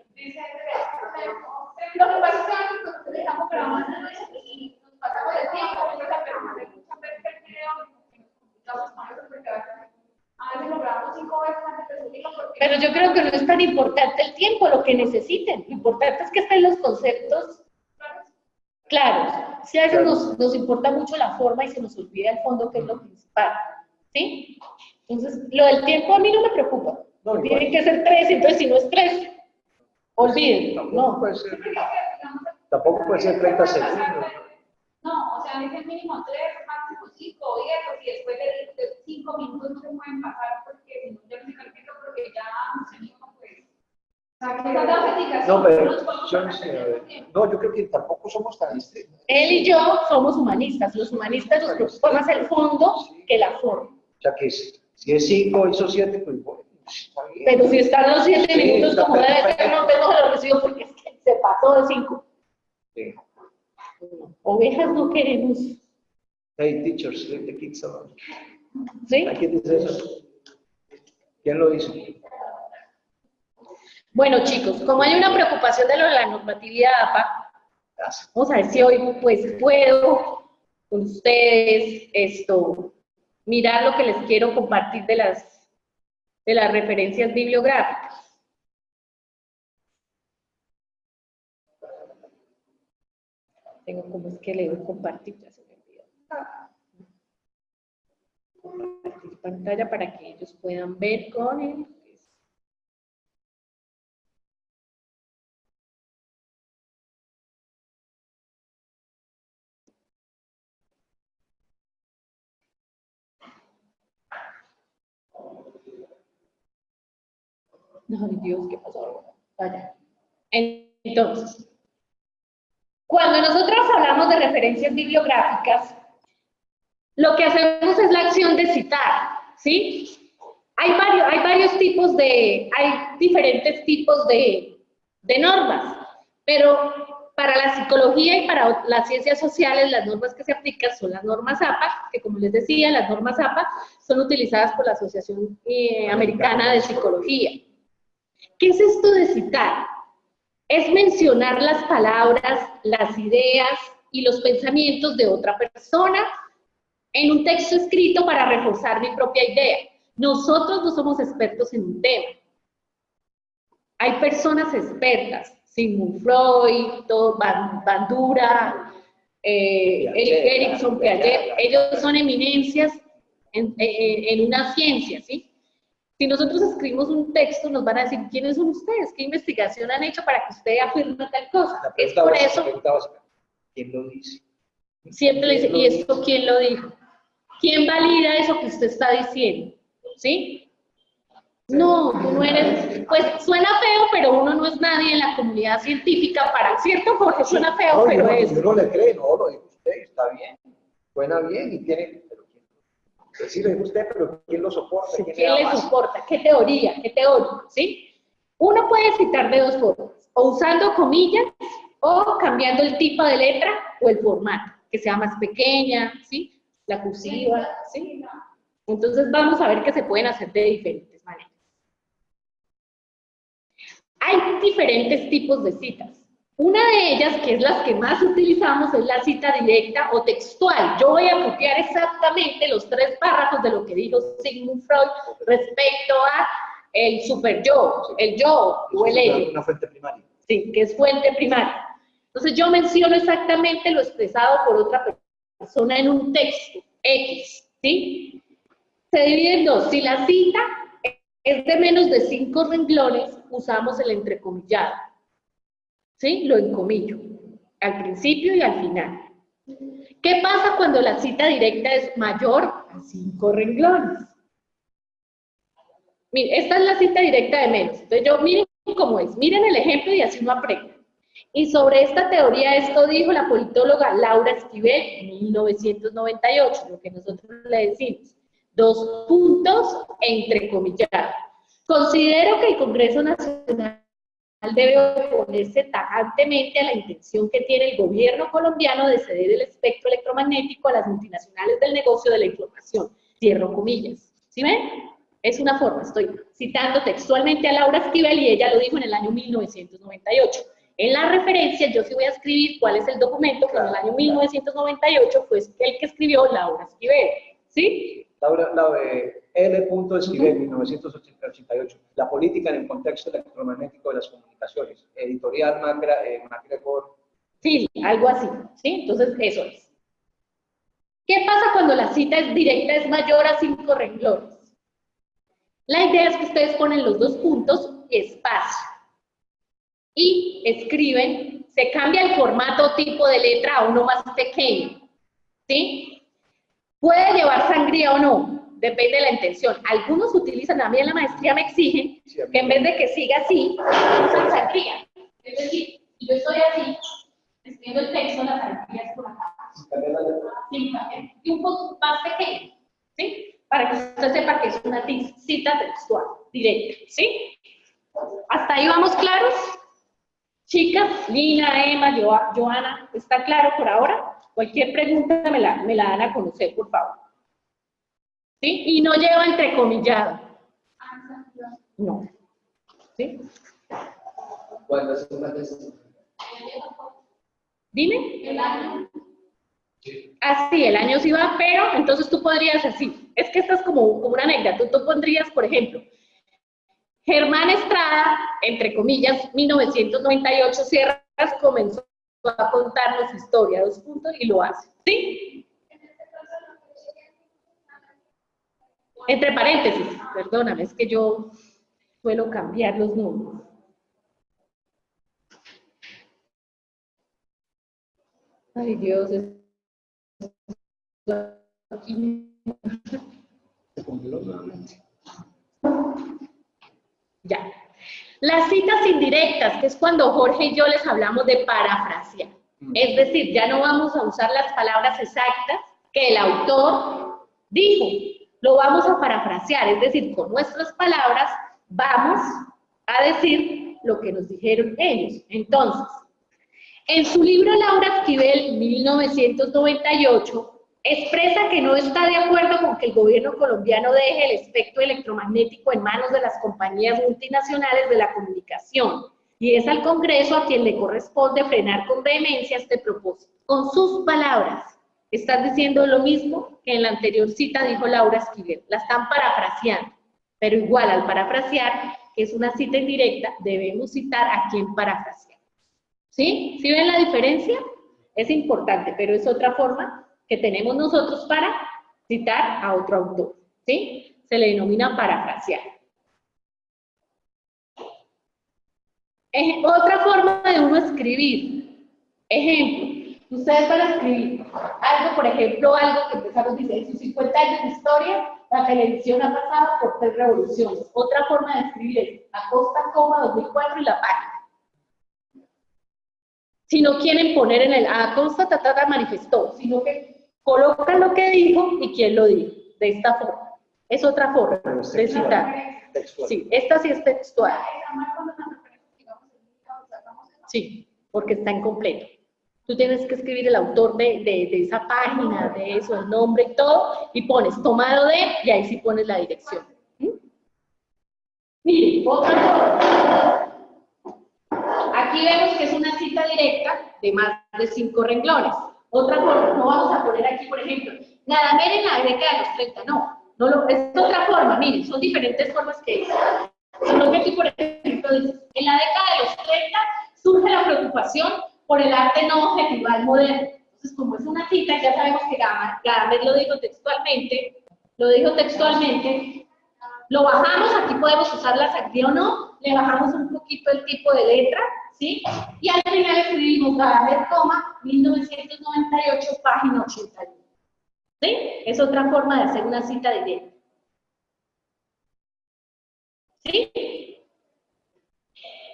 Lo que pasa es que nosotros dejamos grabando y nos pasamos el tiempo, pero no hay muchas veces que el video nos complicamos más porque a veces lo grabamos 5 veces antes de subirlo. Pero yo creo que no es tan importante el tiempo, lo que necesiten. Lo importante es que estén los conceptos claros. Si a veces nos importa mucho la forma y se nos olvida el fondo, que es lo principal. ¿Sí? Entonces, lo del tiempo a mí no me preocupa. No, Tienen que ser 3, entonces si no es 3, olvídenlo. No. Tampoco puede ser 30 segundos. No, o sea, es el mínimo 3, máximo 5 o 10, y después de 5 minutos no se pueden pasar porque si no ya no se califica porque ya No, pero yo no sé, a ver. No, yo creo que tampoco somos tan estrictos. Él y yo somos humanistas. Los humanistas nos preocupa más el fondo que la forma. O sea que si es 5, hizo 7, pues bueno, está bien. Pero si están los 7 Sí, minutos está como debe ser, perfecto. no tengo que lo recibo porque es que se pasó de 5. Sí. Ovejas no queremos. Hey, teachers, leave the kids alone. ¿Sí? ¿A quién dice eso? ¿Quién lo dice? Bueno, chicos, como hay una preocupación de lo de la normatividad APA, Gracias. vamos a ver si hoy pues puedo con ustedes mirar lo que les quiero compartir de las referencias bibliográficas. Tengo como es que le doy compartir, ya se me olvidó. Compartir pantalla para que ellos puedan ver con él. Ay, Dios, ¿qué pasó ahora? Vaya. Entonces, cuando nosotros hablamos de referencias bibliográficas, lo que hacemos es la acción de citar, ¿sí? Hay diferentes tipos de normas, pero para la psicología y para las ciencias sociales, las normas que se aplican son las normas APA, que como les decía, las normas APA son utilizadas por la Asociación Americana de Psicología. ¿Qué es esto de citar? Es mencionar las palabras, las ideas y los pensamientos de otra persona en un texto escrito para reforzar mi propia idea. Nosotros no somos expertos en un tema. Hay personas expertas, Sigmund Freud, Bandura, Erikson, Piaget, ellos son eminencias en una ciencia, ¿sí? Si nosotros escribimos un texto, nos van a decir, ¿quiénes son ustedes? ¿Qué investigación han hecho para que usted afirme tal cosa? Es por eso. ¿Quién lo dice? Siempre le dice, ¿y esto quién lo dijo? ¿Quién valida eso que usted está diciendo? ¿Sí? No, tú no eres, pues suena feo, pero uno no es nadie en la comunidad científica para, ¿cierto? Porque suena feo, No, pero es. Uno le cree, no, lo dijo usted, está bien, suena bien y tiene, pero sí lo dijo usted, pero ¿quién lo soporta? Sí, ¿quién le soporta? ¿Qué teoría? ¿Qué teórico? ¿Sí? Uno puede citar de dos formas, o usando comillas, o cambiando el tipo de letra o el formato, que sea más pequeña, ¿sí? La cursiva, ¿sí? Entonces vamos a ver que se pueden hacer de diferentes maneras. Hay diferentes tipos de citas. Una de ellas, que es las que más utilizamos, es la cita directa o textual. Yo voy a copiar exactamente los 3 párrafos de lo que dijo Sigmund Freud respecto a el superyo, el yo o el ello. Una fuente primaria. Sí, que es fuente primaria. Entonces yo menciono exactamente lo expresado por otra persona en un texto X, ¿sí? Se divide en dos. Si la cita es de menos de 5 renglones, usamos el entrecomillado. ¿Sí? Lo encomillo, al principio y al final. ¿Qué pasa cuando la cita directa es mayor a 5 renglones? Miren, esta es la cita directa de menos. Entonces yo miren cómo es, miren el ejemplo y así no aprenden. Y sobre esta teoría esto dijo la politóloga Laura Esquivel en 1998, lo que nosotros le decimos. 2 puntos entrecomillado. Considero que el Congreso Nacional debe oponerse tajantemente a la intención que tiene el gobierno colombiano de ceder el espectro electromagnético a las multinacionales del negocio de la información. Cierro comillas. ¿Sí ven? Es una forma, estoy citando textualmente a Laura Esquivel y ella lo dijo en el año 1998. En la referencia yo sí voy a escribir cuál es el documento que en el año 1998 fue el que escribió Laura Esquivel. ¿Sí? Laura L. Esquivel, 1988. La política en el contexto electromagnético de las comunicaciones. Editorial MacGregor. Sí, algo así. ¿Sí? Entonces, eso es. ¿Qué pasa cuando la cita es directa, es mayor a 5 renglones? La idea es que ustedes ponen los 2 puntos y espacio. Y escriben, se cambia el formato o tipo de letra a uno más pequeño. ¿Sí? ¿Puede llevar sangría o no? depende de la intención. Algunos utilizan, a mí en la maestría me exigen que en vez de que siga así, usen sangría. Es decir, si yo estoy así, escribiendo el texto, la sangría es por acá. Sí, también. Y un poco más pequeño, ¿sí? Para que usted sepa que es una cita textual, directa, ¿sí? ¿Hasta ahí vamos claros? Chicas, Lina, Emma, Joana, ¿está claro por ahora? Cualquier pregunta me la dan a conocer, por favor. ¿Sí? Y no lleva entrecomillado. No. ¿Sí? ¿Cuántas son las? Dime. El año. Así, el año sí va, pero entonces tú podrías decir, es que esta es como una anécdota, tú pondrías, por ejemplo, Germán Estrada, entre comillas, 1998, Sierras comenzó a contarnos historia, 2 puntos, y lo hace, ¿sí? Entre paréntesis, perdóname, es que yo suelo cambiar los números. Ay, Dios, ya. Las citas indirectas, que es cuando Jorge y yo les hablamos de parafrasear. Es decir, ya no vamos a usar las palabras exactas que el autor dijo, lo vamos a parafrasear, es decir, con nuestras palabras vamos a decir lo que nos dijeron ellos. Entonces, en su libro Laura Esquivel, 1998, expresa que no está de acuerdo con que el gobierno colombiano deje el espectro electromagnético en manos de las compañías multinacionales de la comunicación, y es al Congreso a quien le corresponde frenar con vehemencia este propósito. Con sus palabras, están diciendo lo mismo que en la anterior cita dijo Laura Esquivel, la están parafraseando, pero igual al parafrasear, que es una cita indirecta, debemos citar a quien parafrasear. ¿Sí? ¿Sí ven la diferencia? Es importante, pero es otra forma que tenemos nosotros para citar a otro autor, ¿sí? Se le denomina parafrasear. Otra forma de uno escribir. Ejemplo, ustedes van a escribir algo, por ejemplo, algo que empezaron, dice, en sus 50 años de historia, la televisión ha pasado por 3 revoluciones. Otra forma de escribir es Acosta, 2004 y la página. Si no quieren poner en el Acosta, manifestó, sino que colocan lo que dijo y quién lo dijo, de esta forma. Es otra forma de citar. Sí, esta sí es textual. Sí, porque está incompleto. Tú tienes que escribir el autor de esa página, de eso, el nombre y todo, y pones tomado de, y ahí sí pones la dirección. Miren, otra forma. Aquí vemos que es una cita directa de más de 5 renglones. Otra forma, no vamos a poner aquí, por ejemplo, Gadamer en la década de los 30, no, es otra forma, miren, son diferentes formas que es. Solo que aquí, por ejemplo, dice, en la década de los 30 surge la preocupación por el arte no objetival moderno. Entonces, como es una cita, ya sabemos que Gadamer lo dijo textualmente, lo bajamos, aquí podemos usar la sangría o no, le bajamos un poquito el tipo de letra, ¿sí? Y al final escribimos Gadamer, 1998, página 81. ¿Sí? Es otra forma de hacer una cita directa. ¿Sí?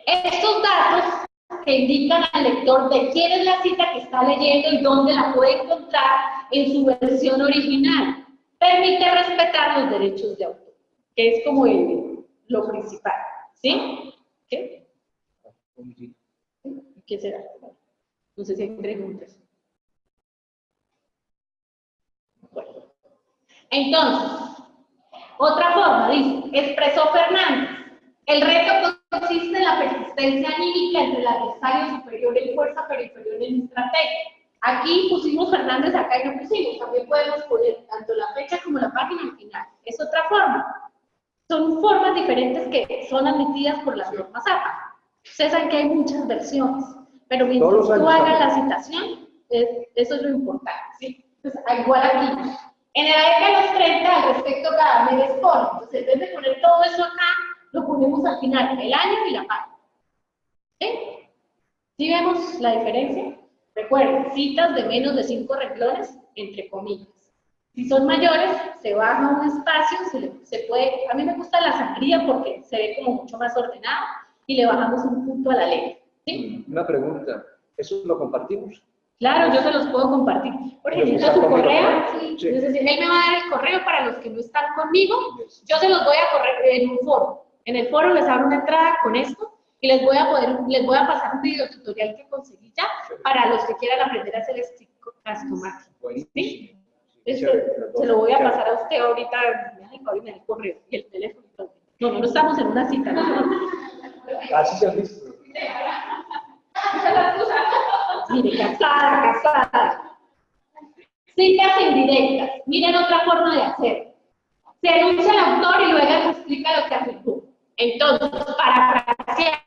Estos datos que indican al lector de quién es la cita que está leyendo y dónde la puede encontrar en su versión original, permite respetar los derechos de autor, que es como lo principal. ¿Sí? ¿Qué? ¿Qué será? No sé si hay preguntas. Bueno. Entonces, otra forma, dice, expresó Fernández. El reto consiste en la persistencia anímica entre el adversario superior en fuerza, pero inferior en estrategia. Aquí pusimos Fernández, acá y no pusimos. También podemos poner tanto la fecha como la página al final. Es otra forma. Son formas diferentes que son admitidas por las normas APA. Ustedes saben que hay muchas versiones, pero mientras tú hagas la citación, eso es lo importante, ¿sí? Entonces, igual aquí. En la década de los 30, al respecto, Gadamer expone. Entonces, en vez de poner todo eso acá, lo ponemos al final, el año y la página. ¿Sí? ¿Sí vemos la diferencia? Recuerden, citas de menos de 5 renglones, entre comillas. Si son mayores, se baja un espacio, se puede, a mí me gusta la sangría porque se ve como mucho más ordenado y le bajamos un punto a la letra. ¿Sí? Una pregunta, ¿eso lo compartimos? Claro, yo se los puedo compartir. Porque necesito su correo. Sí. Entonces, él me va a dar el correo para los que no están conmigo. Yo se los voy a correr en un foro. En el foro les abro una entrada con esto y les voy a pasar un video tutorial que conseguí ya para los que quieran aprender a hacer Castomati. ¿Sí? Se lo voy a pasar a usted ahorita. Ay, me da el correo y el teléfono. No estamos en una cita. Así se han visto. Mire, casada. Citas indirectas. Miren otra forma de hacer. Se anuncia el autor y luego se explica lo que afirmó. Entonces, parafrasear.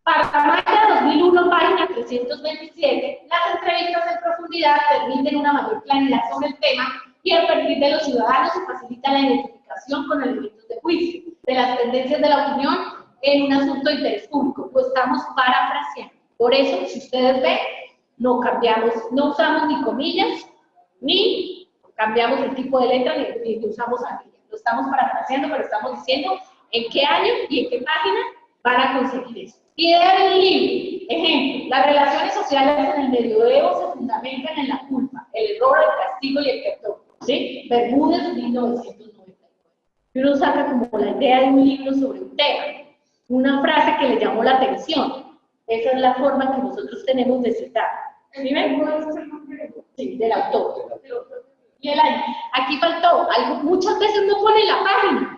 Partamaya 2001, página 327, las entrevistas en profundidad permiten una mayor claridad sobre el tema y el perfil de los ciudadanos y facilita la identificación con elementos de juicio de las tendencias de la opinión en un asunto de interés público. Lo estamos parafraseando. Por eso, si ustedes ven, no cambiamos, no usamos ni comillas, ni cambiamos el tipo de letra, ni usamos anillas. Lo estamos parafraseando, pero estamos diciendo en qué año y en qué página van a conseguir eso. Idea del libro. Ejemplo, las relaciones sociales en el medioevo se fundamentan en la culpa, el error, el castigo y el perdón. ¿Sí? Bermúdez, 1994. Y uno saca como la idea de un libro sobre un tema, una frase que le llamó la atención. Esa es la forma que nosotros tenemos de citar. ¿Sí ven? Sí, del autor. Y el año. Aquí faltó algo, muchas veces no pone la página.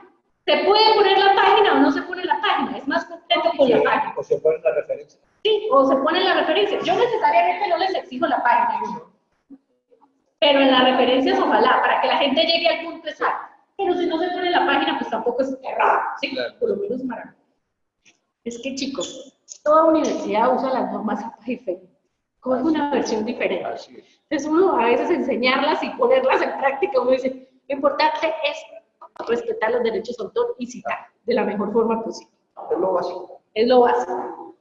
Se puede poner la página o no se pone la página, es más completo con la página. O se pone la referencia. Sí, o se pone la referencia. Yo necesariamente no les exijo la página, pero en las referencias ojalá, para que la gente llegue al punto exacto. Pero si no se pone la página, pues tampoco es errado, ¿sí? Claro. Por lo menos para mí. Es que, chicos, toda universidad usa las normas diferentes, con una versión diferente. Así es. Entonces uno a veces enseñarlas y ponerlas en práctica, uno dice, lo importante es respetar los derechos de autor y citar de la mejor forma posible. Es lo básico. Es lo básico.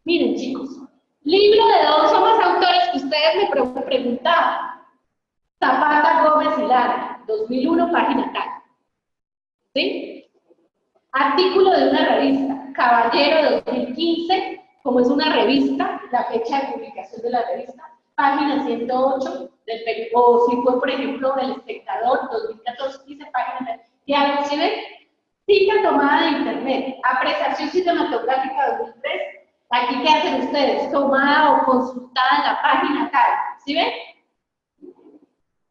Miren, chicos, libro de dos o más autores que ustedes me preguntaban. Zapata, Gómez y Lara, 2001, página tal. ¿Sí? Artículo de una revista, Caballero de 2015, como es una revista, la fecha de publicación de la revista, página 108 del periódico, o si fue, por ejemplo, del Espectador, 2014, 15 páginas, ya ¿sí ven? Cita tomada de internet, apreciación cinematográfica 2003, aquí ¿qué hacen ustedes? Tomada o consultada en la página tal, ¿sí ven?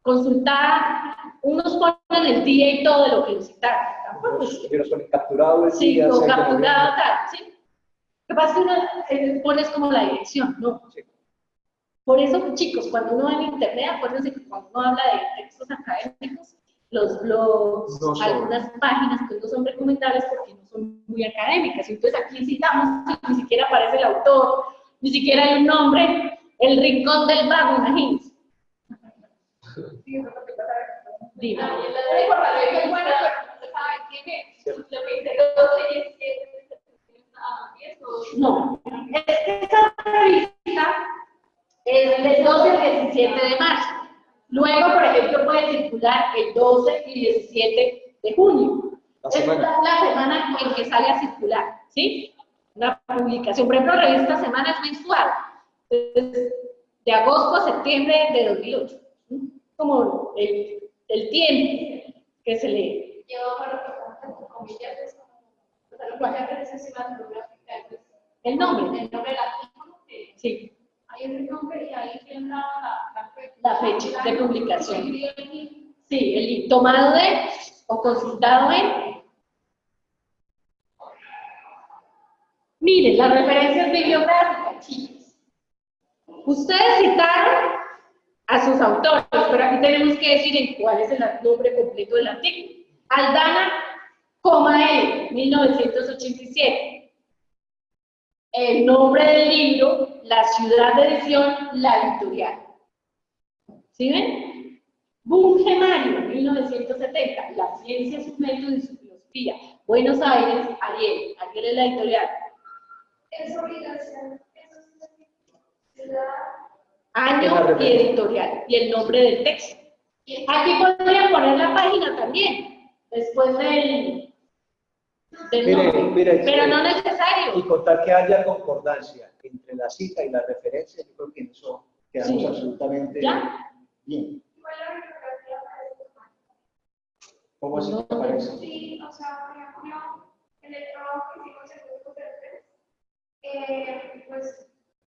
Consultada, unos ponen el día y todo de lo que lo citaron, tampoco es que... Los ponen capturado el sí, día, o capturado tal, ¿sí? Lo que pasa es que pones como la dirección, ¿no? Sí. Por eso, chicos, cuando uno va en internet, acuérdense que cuando uno habla de textos académicos, los blogs, no algunas páginas pues no son recomendables porque no son muy académicas. Entonces aquí citamos, ni siquiera aparece el autor, ni siquiera hay un nombre, el rincón del vago, imagínense. Dime. No, esta revista es del 12 al 17 de marzo. Luego, por ejemplo, puede circular el 12 y 17 de junio. Esta es la semana en que sale a circular, ¿sí? Una publicación. Por ejemplo, la revista Semana es mensual. Entonces, de agosto a septiembre de 2008. Como el tiempo que se lee. Yo, para comillas, es como el nombre. El nombre del artículo, que sí. Hay un nombre y ahí tiene la fecha de publicación. Sí, el tomado de o consultado en. Miren, las referencias bibliográficas, chicos. Ustedes citaron a sus autores, pero aquí tenemos que decir en cuál es el nombre completo del artículo. Aldana, L, 1987. El nombre del libro, la ciudad de edición, la editorial. ¿Sí ven? Bunge Mario, 1970. La ciencia, su método y su filosofía. Buenos Aires, Ariel. Ariel es la editorial. es obligación, eso es ciudad, año y editorial, y el nombre del texto. Aquí podría poner la página también, después del nombre, Mire, pero no necesario. y contar que haya concordancia entre la cita y la referencia, yo creo que en eso quedamos Sí. absolutamente ¿Ya? bien. ¿Cómo así te parece? Sí, o sea, por ejemplo, en el trabajo que hicimos en grupos de tres, pues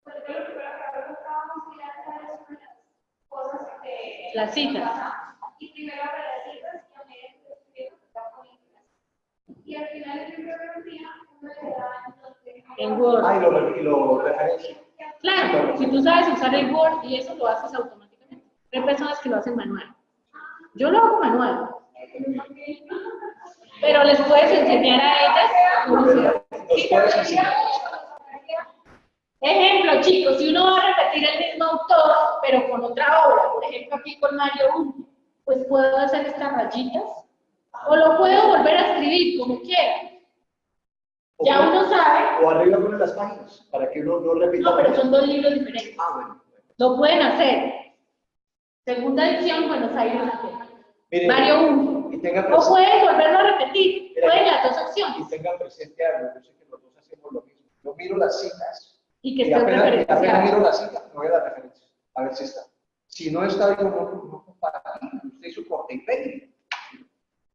yo lo primero que hago los trabajos y ya sabes sobre las cosas que... Las citas. Y primero hago las citas y a medida que estoy escribiendo, está poniendo. Y al final del libro de día, uno le da entonces... En Word. Ah, y lo referencia. Claro, si tú sabes usar el Word y eso lo haces automáticamente. Hay personas que lo hacen manual. Yo lo hago manual. Pero les puedes enseñar a ellas cómo se hace. Los puedes enseñar. Ejemplo, chicos, si uno va a repetir el mismo autor, pero con otra obra, por ejemplo aquí con Mario 1, pues puedo hacer estas rayitas, o lo puedo volver a escribir como quiera. Ya uno sabe. O arriba ponen las páginas, para que uno no repita. No, pero son dos libros diferentes. Ah, bueno. Lo pueden hacer. Segunda edición, Buenos Aires. Mire, Mario 1. y tenga O presente, pueden volverlo a repetir. Mira, Pueden las dos opciones. y tengan presente algo, yo sé que los dos hacemos lo mismo. Yo miro las citas. Y que Y estén apenas miro referenciadas. la cita, me voy a la referencia, a ver si está. Si no está, digo, no compara. Usted hizo corte y pegue.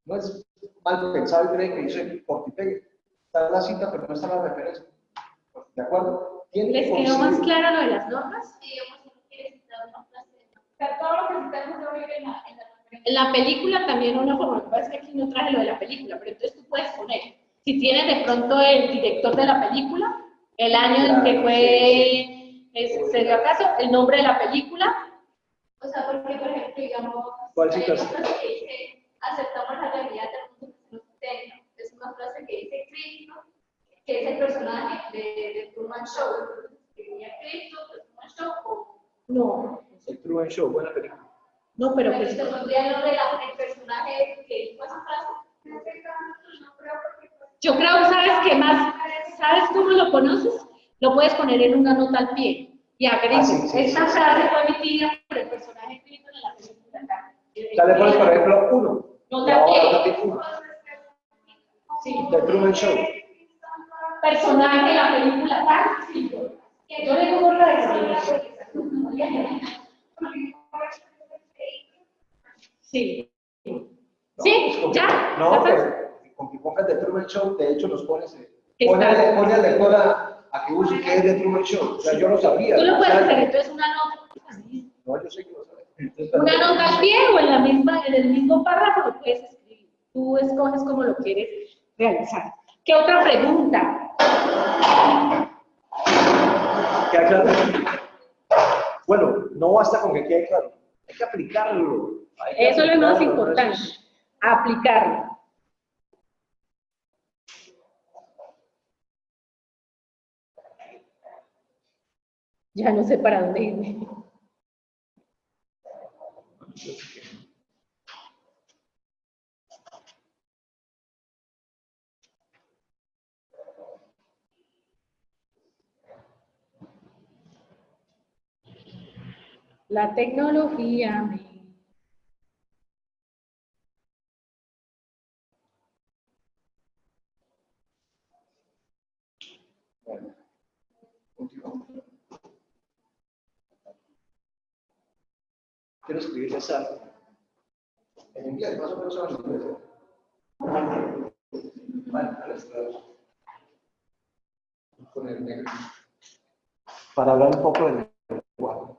No es mal pensado y cree que dice corte y pegue. Está la cita, pero no está la referencia. ¿De acuerdo? ¿Les quedó más claro lo de las normas? Sí, digamos, si no quieres citar una frase, o sea, todo lo que citamos lo vive en la referencia. En la película también una forma, lo que pasa es que aquí no traje lo de la película, pero entonces tú puedes poner, si tienes de pronto el director de la película, el año en que fue, se dio acaso, el nombre de la película. O sea, porque, por ejemplo, digamos, ¿Cuál hay una citación? frase que dice, aceptamos la realidad del mundo que nos tenga. Es una frase que dice Cristo, que es el personaje de Truman Show. ¿Tenía Cristo, Truman Show o...? No, El Truman Show, buena película. no, pero Pero pues, se pondría el nombre del personaje que dijo esa frase. No creo porque... yo creo, ¿sabes qué más? ¿Sabes cómo lo conoces? Lo puedes poner en una nota al pie y agregas, esta frase fue emitida por el personaje escrito en la película. Ya le pones, por ejemplo, 1. Nota Y ahora al nota pie. al pie 1. Sí. The Truman Show. Personaje de la película tal, sí. Yo le pongo la de sí. Sí, ya. No, ¿Ya pero sabes? con que pongas The Truman Show, de hecho los pones. ¿Qué Pone tal? al lector a que use qué es The Truman Show. O sea, yo lo sabía. Tú lo puedes o sea, hacer, entonces una nota. No, yo sé que lo sabía. Una nota al pie o en el mismo párrafo lo puedes escribir. Tú escoges cómo lo quieres realizar. ¿Qué otra pregunta? ¿Queda claro? Bueno, no basta con que quede claro. Hay que aplicarlo. Eso es lo más importante. Aplicarlo. Ya no sé para dónde irme. La tecnología me... Bueno, continuamos. Quiero escribirles algo. En inglés, más o menos en inglés. Vale, a los lados. Con el negro. Para hablar un poco del lenguaje.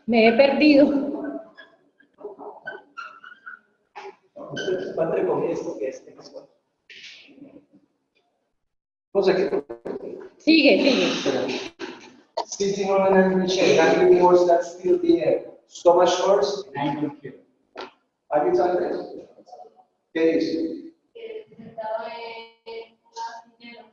Me he perdido. Va entre comillas porque es textual. No sé qué. Sigue. Sitting on an empty chair, and you words that still there. Stomach hurts, and I don't care. ¿Have you done this? ¿Qué dice? Que sentado en una silla.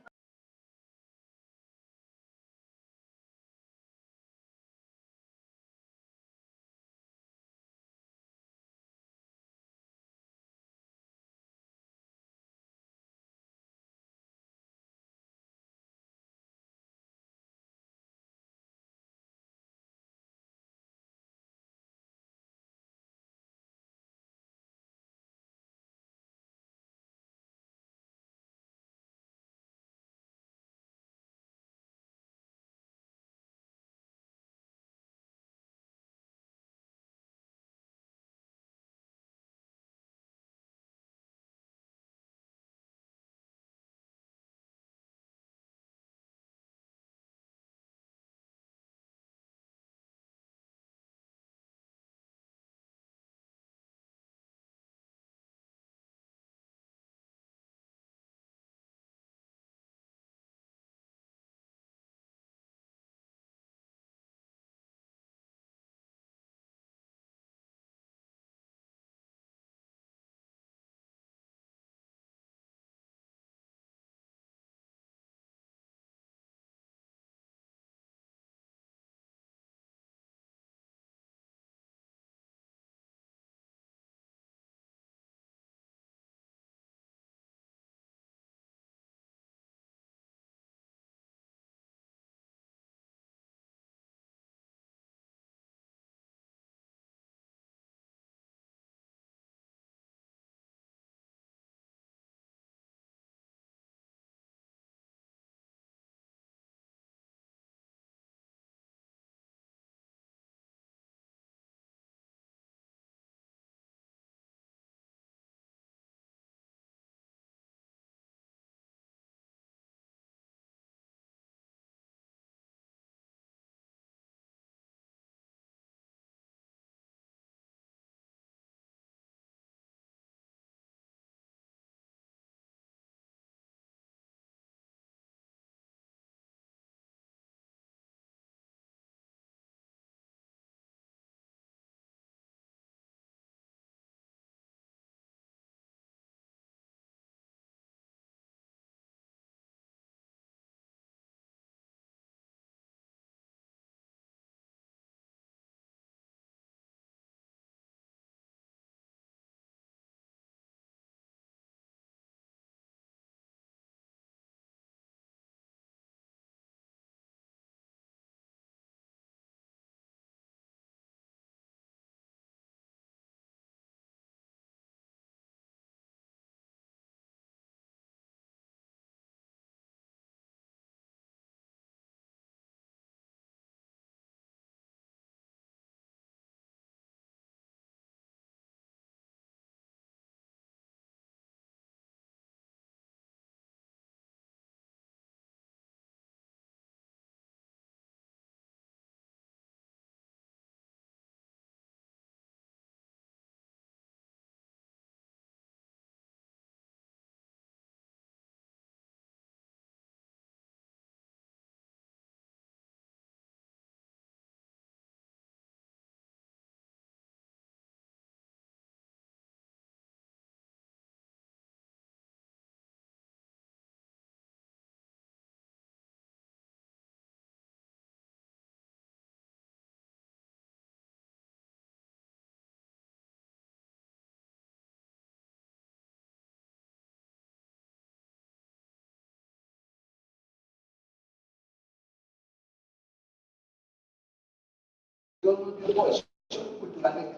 Culturalmente.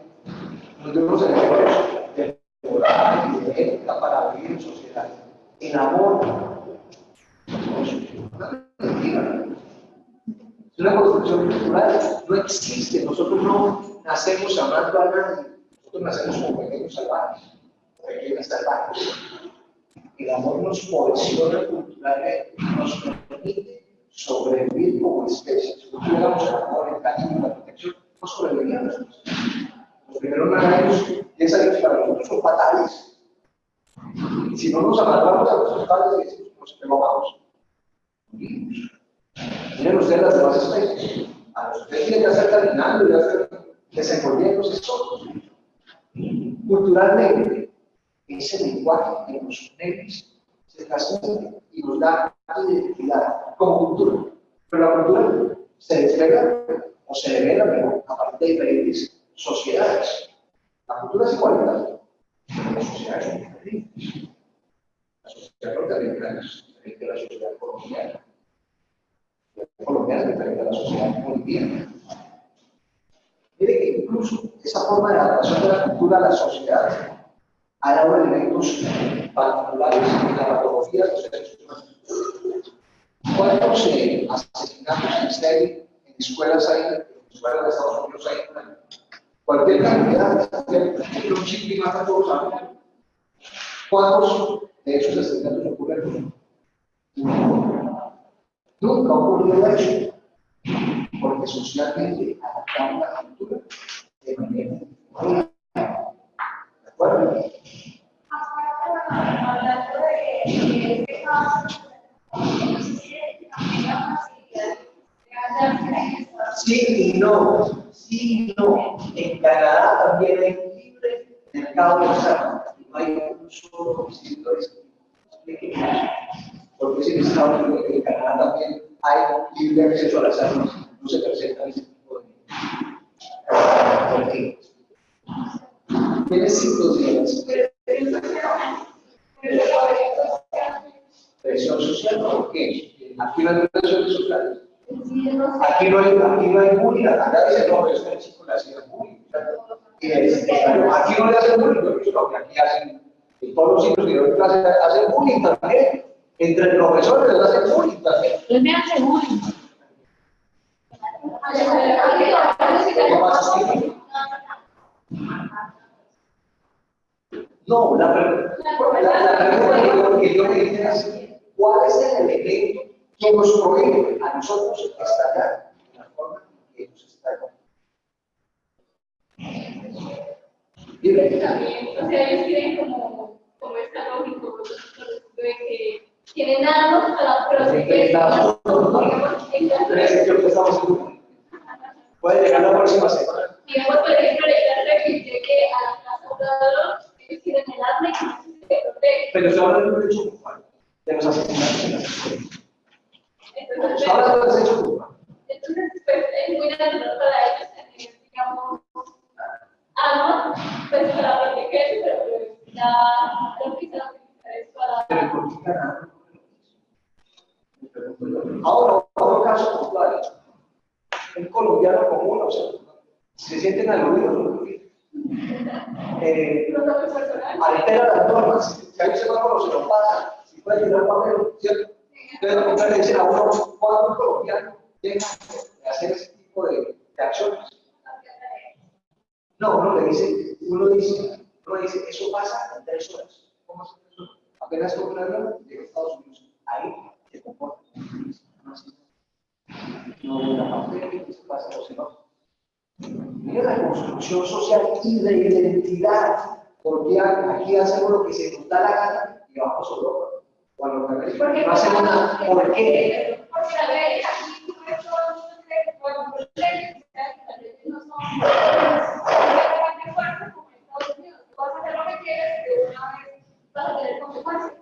Nos dio unos elementos temporales y de ética para vivir en sociedad. El amor es una construcción cultural, no existe. Nosotros no nacemos amando a nadie, nosotros nacemos como pequeños salvajes, pequeñas salvajes. El amor nos cohesiona culturalmente, nos permite sobrevivir como especie. Si no tuviéramos el amor, el cariño, la protección, no sobreviviríamos. Los primeros años 10 años para nosotros son fatales. Y si no nos amarramos a nuestros padres, nos enfermamos. Miren ustedes las demás especies. A los ustedes tienen que estar caminando y ya estar desenvolviéndose solos. Culturalmente, ese lenguaje que nos une se transmite y nos da identidad como cultura. Pero la cultura se despliega o se revela mejor a partir de diferentes sociedades. La cultura es igualitaria, pero las sociedades son diferentes. La sociedad norteamericana es diferente a la sociedad colombiana. La colombiana es diferente a la sociedad boliviana. Mire que incluso esa forma de adaptación de la cultura a la sociedad ha dado elementos particulares en la patología de los seres humanos. ¿Cuántos asesinatos en serie en escuelas hay, en escuelas de Estados Unidos hay en un año? Cualquier cantidad, un chip y mata a todos los años. ¿Cuántos de esos asesinatos ocurren? Nunca ocurrió eso, porque socialmente adaptamos la cultura de manera diferente. ¿De acuerdo? Hablando de este caso, sí y no, sí y no. En Canadá también hay libre mercado de armas. No hay un solo distrito de explique porque si en Estados Unidos y en Canadá también hay libre acceso a las armas, no se presenta ese tipo de. ¿Por qué? Tiene 5 días. Presión social, ¿por qué? Aquí no hay presiones sociales. Aquí no hay bullying. Acá dice, no, este chico le hacía bullying. Aquí no le hacen bullying, lo que aquí hacen, en todos los sitios que yo en clase hacen bullying también. Entre profesores les hacen bullying también. Él me hace bullying. ¿Qué pasa aquí? No, la pregunta que yo me hice es, ¿cuál es el elemento que nos prohíbe a nosotros estallar de la forma en que ellos estallan? También, o sea, ellos tienen como esta lógica de que tienen armas para proteger. Puede llegar la próxima semana. Digamos, por ejemplo, el que llegue a la casa orador, ellos tienen el arma y se protegen. Pero se habla de un hecho culpable, de los asesinatos en las escuelas. Entonces, Habla de los hechos culpables. pues, es muy natural para ellos tener, digamos, armas pues, para protegerse, pero pues, ya lo que se va a utilizar es para. Pero ¿por qué Canadá? Ahora, otro caso puntual. Un colombiano común, o sea, se sienten aludidos. Altera las normas. Si hay un semáforo, se lo pasa. Si puede tirar papel, ¿cierto? Entonces, lo contrario, le dicen a uno, ¿cuándo un colombiano deja de hacer ese tipo de acciones? No, uno dice, eso pasa en 3 horas. ¿Cómo hace 3 horas? Apenas con un avión de Estados Unidos. Ahí se comporta. No, la parte de que se pasa los demás. Mira la construcción social y de identidad. Porque aquí hacemos lo que se nos da la gana y vamos a Europa. O a Norteamérica. No hacemos nada. ¿Por qué? Porque a ver, aquí no son vas a hacer lo que quieres, de una vez vas a tener consecuencias.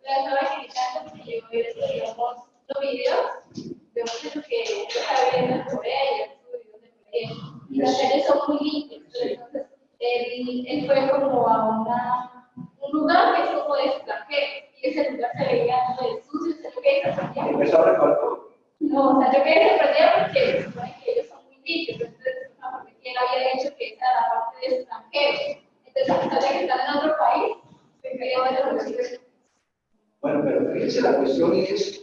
La estaba agilizando porque yo digamos, los videos de un que está viendo en Corea y los videos de Corea. Y las series son muy limpias. Entonces, él fue como a un lugar que es como de extranjeros. Y ese lugar se veía muy sucio, se lo que se Empezó a recortar. no, o sea, yo quedé sorprendida porque se supone que ellos son muy limpios. Entonces, es una parte que él había dicho que esa era la parte de extranjeros. Entonces, a pesar de que están en otro país, se quería ver los extranjeros. Bueno, pero fíjense, la cuestión es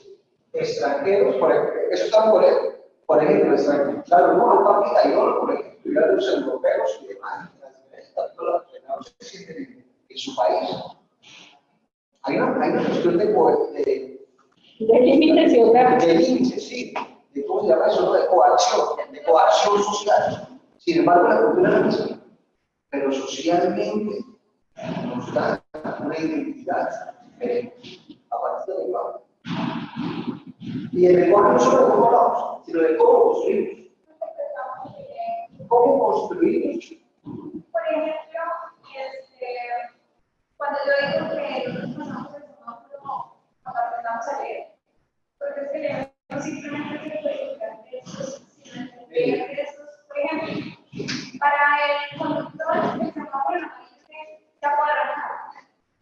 extranjeros, por ejemplo, eso está por ejemplo, extranjeros. Claro, no, el parque Tayrona, por ejemplo, ya los europeos y demás, no se sienten en su país. Hay una cuestión de límites geográficos. de límites, sí, de cómo se llama eso, ¿no? De coacción social. Sin embargo, la cultura es la misma, pero socialmente nos da una identidad diferente a partir de la Y el lenguaje no solo de cómo hablamos, sino de cómo construimos. ¿Cómo construimos? Por ejemplo, cuando yo digo que nosotros pasamos el semáforo cuando aprendamos a leer, porque es que leemos simplemente que verificar textos, sin entender textos. Por ejemplo, para el conductor, el semáforo no dice ya puede arrancar.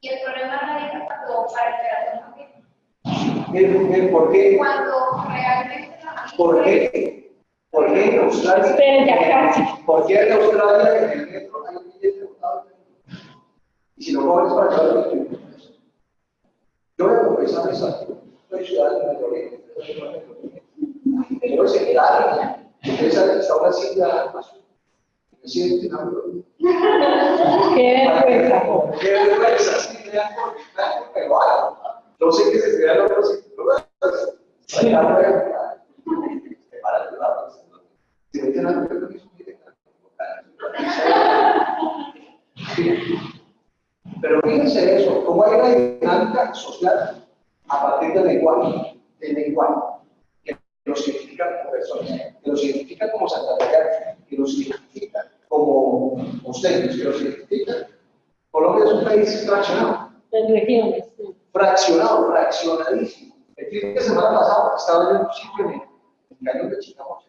Y el problema radica cuando para el peatón también. Miren, ¿por qué? Cuando realmente ¿Por qué? ¿Por qué en Australia? Esperen, ya casi. ¿Por qué en Australia en el metro hay un billete botado? Y si no cobres para llevar los billetes. Yo voy a confesar esa. Soy ciudadano de Oriente. Yo sé que alguien que está una silla azul. Me siento enamorado. Qué vergüenza. Qué vergüenza, sí, pero algo. No sé qué se crea lo que se para el lado. Si me dicen algo que no es pero fíjense eso, cómo hay una dinámica social a partir del lenguaje, que los identifica como personas, que los identifica como santandereanos, que los identifica como ustedes, que los identifica. Colombia es un país fraccionado. En regiones. Fraccionado, fraccionadísimo. El fin de semana pasado estaba en un sitio en el cañón de Chicamocha.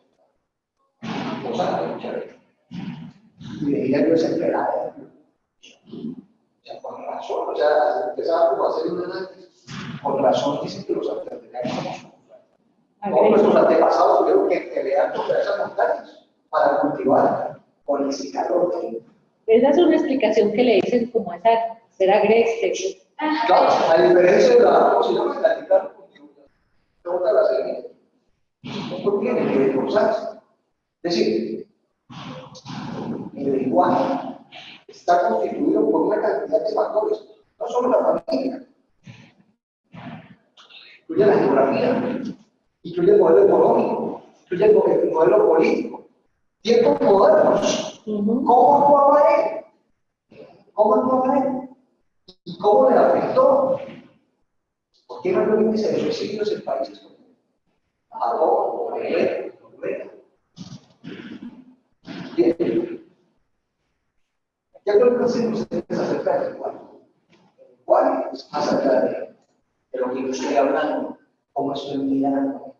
Y veía yo esa pelada. O sea, con razón, o sea, empezaba como a hacer un análisis. Con razón dicen que los santandereanos somos. Todos nuestros antepasados tuvieron que pelear contra esas montañas para cultivar con ese calor. Esa es una explicación que le dicen como esa ser agreste. Claro, a diferencia de la, ¿cómo se llama? La guitarra continua. Pregunta la semilla. No tiene que esforzarse. Es decir, el lenguaje está constituido por una cantidad de factores, no solo la familia, incluye la geografía, incluye el modelo económico, incluye el modelo político, tiempos modernos, cómo actuaba él, y cómo le afectó. ¿Por qué no permite ser exilios en países como Japón, Noruega? Bien. Ya creo que hacemos es acerca del lenguaje. El lenguaje es más allá de lo que yo estoy hablando, cómo estoy mirando,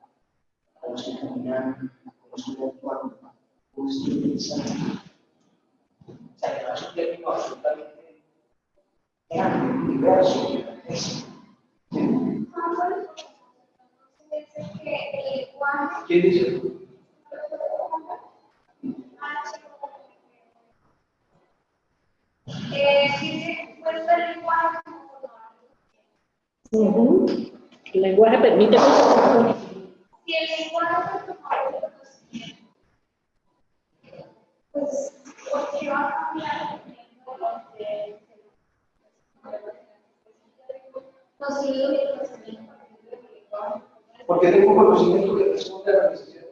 cómo estoy caminando, cómo estoy actuando, cómo estoy pensando. O sea, que no es un término absolutamente grande, diverso, eso. ¿Quién dice? El lenguaje permite. Si el lenguaje pues, porque va a cambiar porque tengo un conocimiento que responde a la necesidad.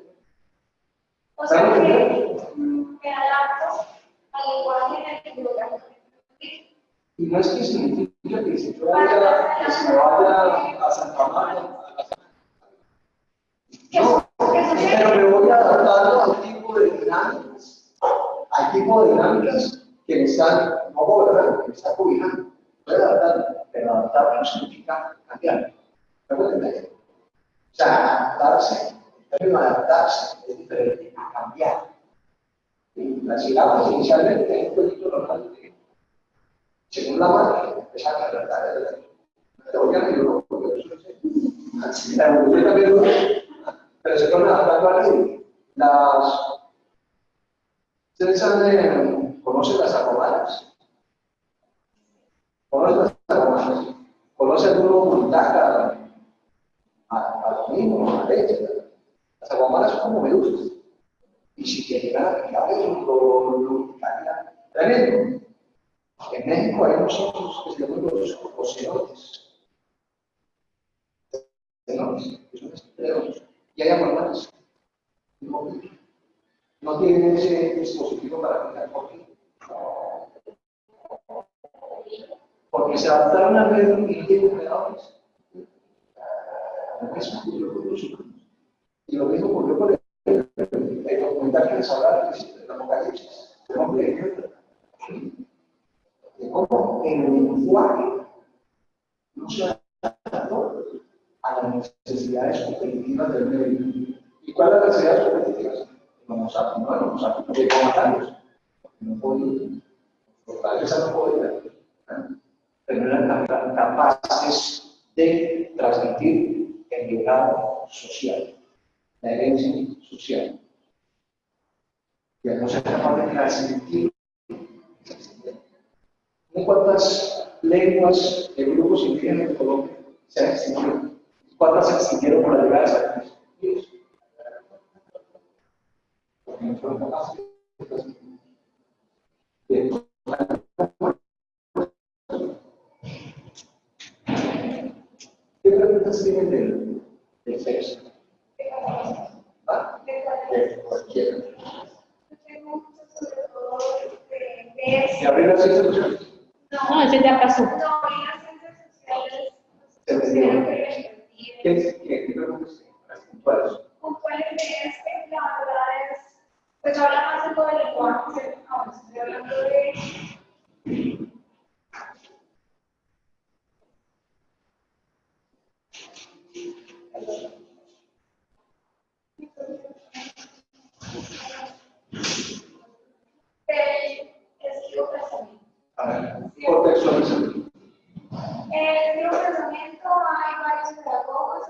O sea, que me adapto al lenguaje en el que y no es que significa que se vaya a Santa Marta. No, pero me voy adaptando al tipo de dinámicas. Al tipo de dinámicas que me están, no gobernando, que me están cobijando. Voy adaptando, pero adaptarme no significa cambiar. ¿Me pueden entender? O sea, adaptarse, el término adaptarse es diferente a cambiar. La sílaba inicialmente es un poquito normal. Según la marca, empiezan a tratar de la teoría que yo no puedo decir. La evolución también lo es, pero se torna adaptando a la ley. ¿Ustedes conocen las aromanas? ¿Conocen las aromanas? ¿Conocen alguno montaje a lo mismo, a la leche? Las aromanas son como medusas. Y si te llegan a picar, lo picarían. Tremendo. En México hay nosotros que se llaman los ocelotes. Que son estrellas. Y hay aguamas. No tienen ese dispositivo para picar por ti. Porque se adaptaron a ver y no tienen predadores. lo mismo ocurrió con los humanos. Y lo mismo ocurrió con el documental que les hablaba del Apocalipsis. De cómo el lenguaje no se adaptó a las necesidades competitivas del medio. ¿Y cuáles son las necesidades competitivas? No nos podemos matarlos. No podían. Los padres no podían. Pero eran capaces de transmitir el legado social, la herencia social. Y al no ser capaz de transmitir, ¿cuántas lenguas de grupos indígenas de Colombia se han extinguido? ¿Cuántas se extinguieron por la llegada de Estados Unidos? Porque no fueron capaces de transmitir. ¿Qué preguntas tienen del sexo? ¿Ah? De cualquiera. ¿Y abrir las ciencias sociales? No, ese ya pasó. No, y las ciencias sociales. Se vendió. ¿Qué preguntas puntuales? Puntuales de la verdad es, pues habla más de todo el lenguaje, ¿cierto? No, estoy hablando de. El estilo pensamiento. A ver, contextualizando. En el estilo pensamiento hay varios pedagogos,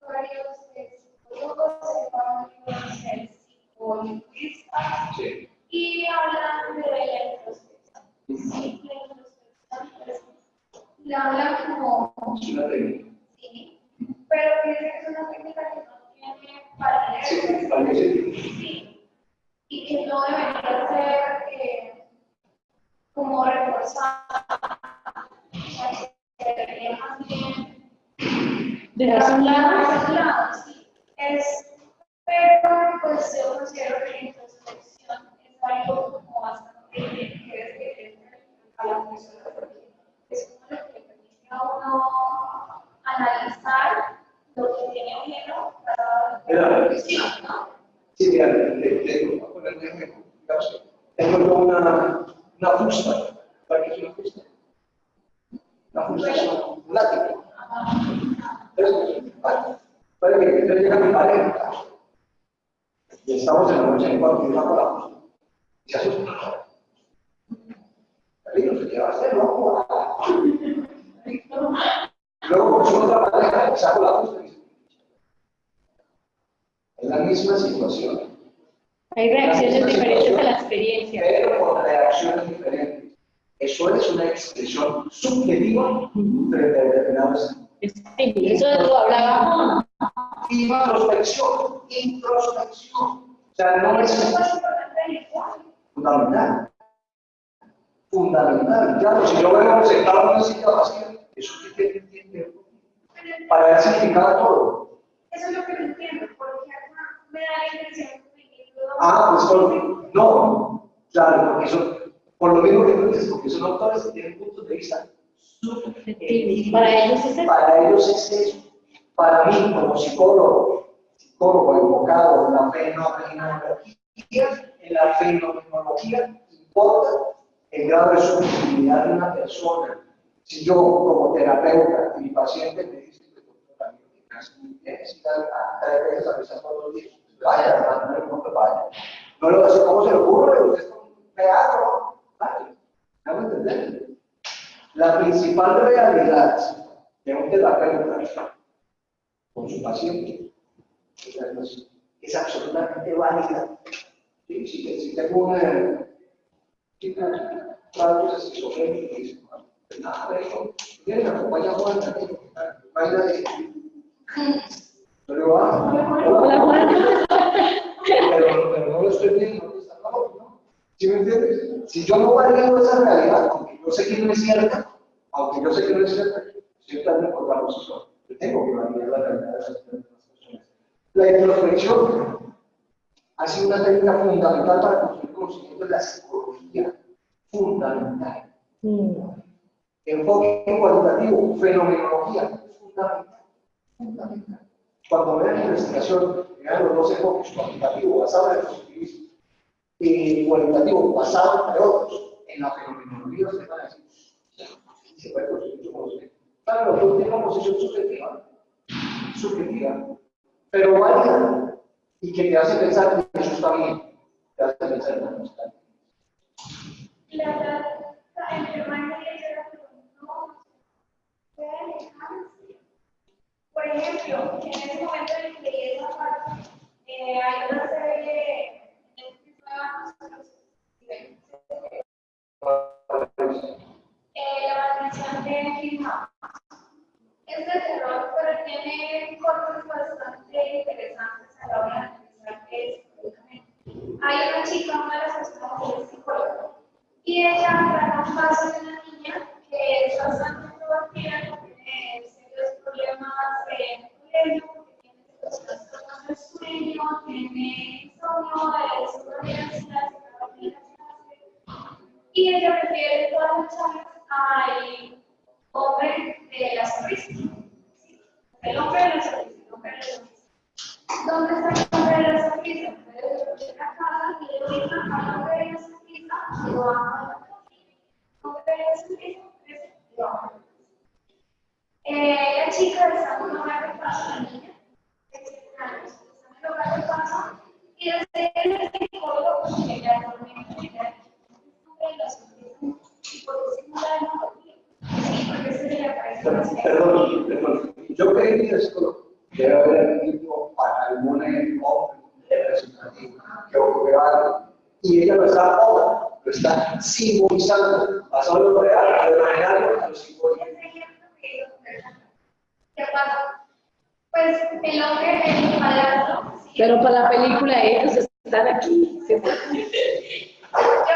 varios psicólogos, varios psicolingüistas, Sí. y hablan de la introspección. Sí, la introspección, pues, la hablan como. Es una técnica. Sí, pero dicen que es una técnica que no tiene paralelo. Sí, parece. Sí, y que no debería ser como reforzada, o sea, que debería más bien ¿Dejar un lado? sí. Pero pues yo considero que la introspección es algo como bastante que es a la persona, porque es como lo que le permite a uno analizar lo que tiene ajeno para la reflexión, ¿no? Sí, mira, voy a poner un ejemplo. Tengo una fusta. ¿Para qué es una fusta? Una fusta es un látigo. Entonces, para que entonces llega mi pareja y estamos en la noche en cuanto yo saco la fusta. Y se asusta. El niño se lleva a hacer loco. Luego consigo otra pareja y saco la fusta y dice, es la misma situación. Hay reacciones diferentes a la experiencia. Pero con reacciones diferentes. Eso es una expresión subjetiva frente a determinados Estímulo. Eso lo hablábamos. introspección. O sea, no es fundamental. Fundamental. Claro, si yo veo sentado en una silla vacía, eso que entiende para dar significado a todo. Eso es lo que no entiendo, porque me da la impresión que Pues no, claro, porque eso, por lo mismo que tú dices, porque son autores que tienen puntos de vista subjetivos. Para ellos es eso. Para ellos es eso. Para mí, como psicólogo enfocado en la fenomenología, importa el grado de subjetividad de una persona. Si yo, como terapeuta, y mi paciente me dice que necesita 3 veces a pesar todos los días, vaya, no le importa, vaya. No le voy a decir, ¿cómo se le ocurre? Usted es un teatro, vaya. ¿Me hago entender? La principal realidad de un terapeuta con su paciente es absolutamente válida. ¿Sí? Si tengo una chica, padres esquizofrénicos, que dicen, nada de eso, vienen a acompañar a Juan también, baila de. Yo le digo, hola Juan. Pero no lo estoy viendo, no está loco, ¿no? ¿Sí me entiendes? Si yo no valido esa realidad, aunque yo sé que no es cierta, siempre por la posición. Yo tengo que validar la realidad de esas personas. La introspección ha sido una técnica fundamental para construir conocimiento de la psicología. Fundamental. Enfoque cualitativo, fenomenología. Fundamental. Cuando vean la investigación, vean los dos enfoques, cuantitativo basado en el positivismo y cualitativo basado entre otros en la fenomenología, se van a decir, se puede construir como usted. Claro, nosotros tenemos una posición subjetiva, pero válida, y que te hace pensar que eso está bien, te hace pensar que no está bien. Por ejemplo, en ese momento en el que leí esa parte, hay una serie la maldición de Hill House. Es de terror, pero tiene cortes bastante interesantes a la hora de analizar qué es psicológicamente. Hay una chica, una de las personas que es psicóloga, y ella trata un caso de una niña que es bastante introvertida, que tiene serios problemas en el colegio, porque tiene trastornos del sueño, tiene insomnio, es una universidad, y ella prefiere todas las charlas al hombre de la sonrisa. El hombre de la sonrisa, el hombre de la sonrisa. ¿Dónde está el hombre de la sonrisa? En la casa, y le dice al hombre de la sonrisa, lo ama a la casa. El hombre de la sonrisa, lo ama. La chica está en un hogar de paso, la niña, de 7 años, está en el hogar de paso, y desde el psicólogo, porque ella normalmente ella de la sonrisa, y por disimular la empatía. Sí, porque se le aparece más. Perdón. Yo creí que esto debe haber tiempo para alguna representativa que ocurre algo. Y ella lo está simbolizando, basado en lo real, a lo simbólico. ¿Qué pasa? Pues el hombre es un padrastro. Pero para la película ellos están aquí. Yo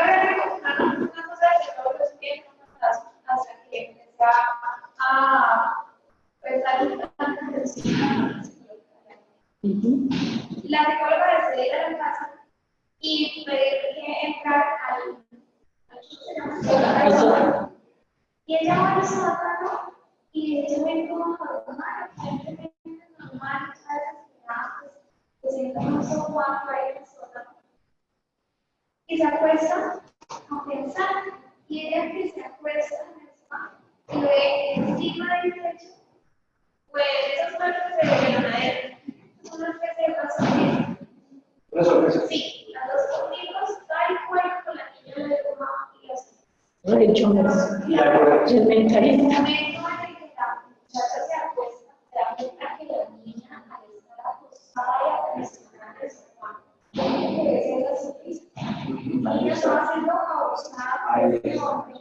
realmente una cosa que todos los tiempos hasta que empecé a prestar tanta atención. La psicóloga decidió ir a la casa y pedir que entrar al y ella va al sótano y ella ve como normal, simplemente normal, se sienta en un sofá ahí en el sótano y se acuesta a pensar y ella que se acuesta en el sofá y ve encima del techo pues esas partes de granadero, es una especie de sorpresa. ¿Una sorpresa? Sí, a los conmigo tal cual con la niña de Roma y los Ray Jones, el mentalista. momento en el que la muchacha se acuesta, se da cuenta que la niña al estar acostada y apresionada en el sofá, tiene que decir la sonrisa. La niña estaba siendo abusada por este hombre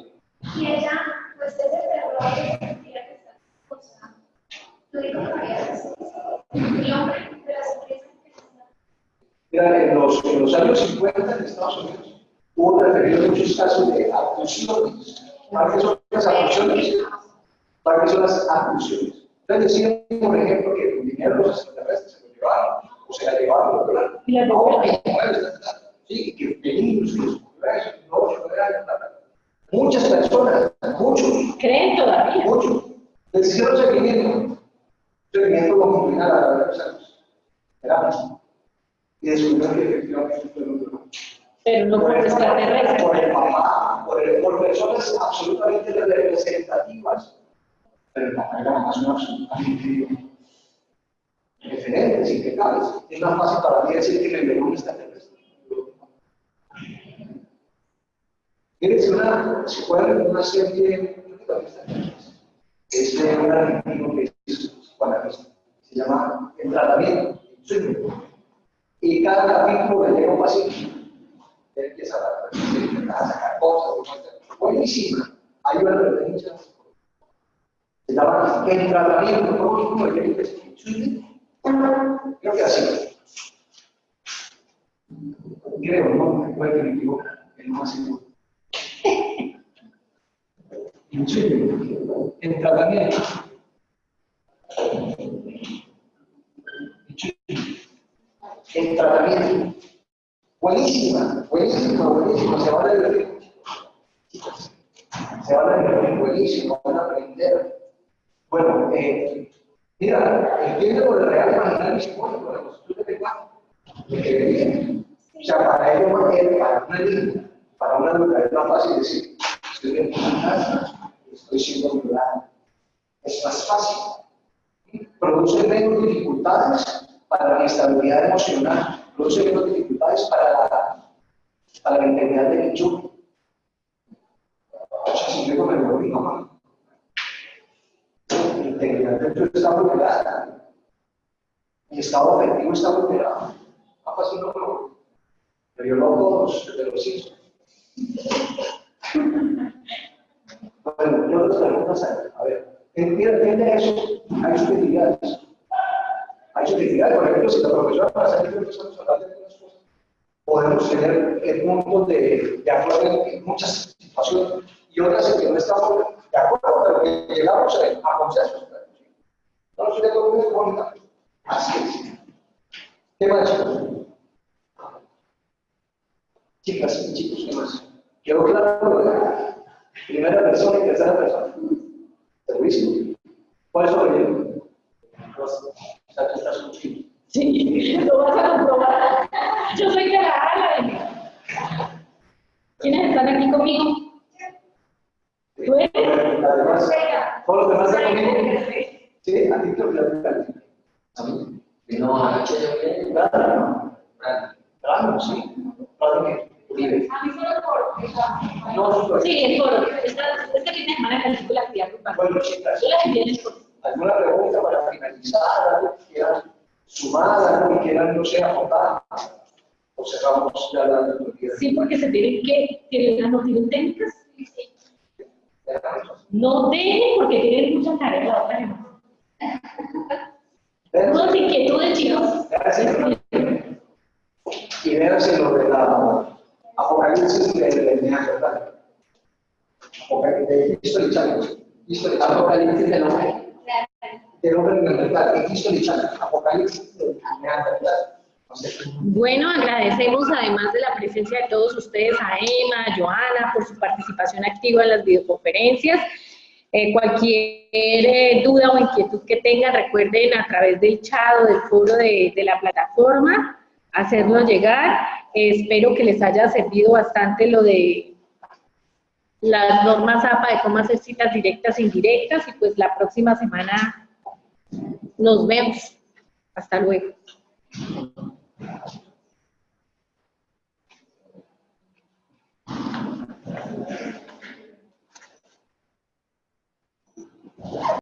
y ella, pues ese terror que sentía que estaba acostada, lo único que había es la sonrisa. El hombre de la sonrisa que Mira, en los años 50 en Estados Unidos hubo referido muchos casos de abducciones. ¿Para qué son las abducciones? ¿Para qué son las abducciones? Entonces decían, por ejemplo, que el dinero de los extraterrestres se lo llevaron, o se la llevaron, ¿verdad? Y la devuelven. Sí, que peligros, que los no eran muchas personas, muchos. ¿Creen todavía? Muchos. Les hicieron seguimiento longitudinal a través de los años. Era y descubrieron que efectivamente fue un grupo. Pero no por extraterrestres. Por el papá, por personas absolutamente representativas. Pero el papá era más una absolutamente referentes, impecables. Es más fácil para mí decir que me envió un extraterrestre. ¿Quieres si fuera una serie de extraterrestres? Es de un argentino que es psicoanalista. Se llama El Tratamiento. Y cada capítulo le llega un paciente. Él empieza a sacar cosas. Buenísima. Hay una referencia. Se llama El Tratamiento. ¿Cómo le llaman? Creo que así. Creo, no puede que me equivoque. Es lo más seguro. El tratamiento. El tratamiento. Buenísima. Se van a divertir. Se van a divertir. Buenísimo. Van a aprender. Bueno, Mira, entiende lo de real imaginario y simbólico, la construcción del lenguaje. O sea, para ello, para una niña, para una adulta, es más fácil decir, estoy bien en mi casa, estoy siendo violada. Es más fácil. Produce menos dificultades para la estabilidad emocional, produce menos dificultades para la integridad del nicho. O sea, si yo me lo digo, la integridad del nicho está vulnerada. Mi estado afectivo está vulnerado. Así no lo pero no todos de los hijos. Bueno, yo les pregunto a ver, ¿entiende eso? Hay subjetividades. Hay subjetividades, por ejemplo, si la profesora para salir de empezamos a hablar de algunas cosas, podemos tener puntos de acuerdo en muchas situaciones y otras en que no estamos de acuerdo, pero que llegamos a consensos. No nos queda con una así es. ¿Qué más, chicos? Chicas y chicos, ¿qué más? ¿Quedó claro? Primera persona y tercera persona. ¿Servicio? ¿Cuál es su opinión? Sí, lo vas a comprobar. Yo soy de la ala. ¿Quiénes están aquí conmigo? ¿Tú eres? Además, ¿todos los demás están conmigo? Sí, a ti te lo a mí. No, a noche de Claro, sí. Claro que vive. A mí solo por No, Sí, el foro. Este fin de semana califico la actividad grupal. bueno, chicas, Yo las envié en el foro. ¿alguna pregunta para finalizar? ¿Algo que quieran sumar? ¿Algo que quieran, no sé, aportar? ¿O cerramos ya la actividad? Sí, porque se tienen que no tienen técnicas. No dejen porque tienen mucha tarea la otra semana. Unas inquietudes, chicos. Y véanse lo de la Apocalipsis de Neandertal. History Channel. Apocalipsis del hombre. Del hombre Neandertal. History Channel. Apocalipsis de Neandertal. Bueno, agradecemos además de la presencia de todos ustedes a Emma, a Joana, por su participación activa en las videoconferencias. Cualquier duda o inquietud que tengan, recuerden a través del chat o del foro de la plataforma, hacernos llegar. Espero que les haya servido bastante lo de las normas APA de cómo hacer citas directas e indirectas y pues la próxima semana nos vemos. Hasta luego.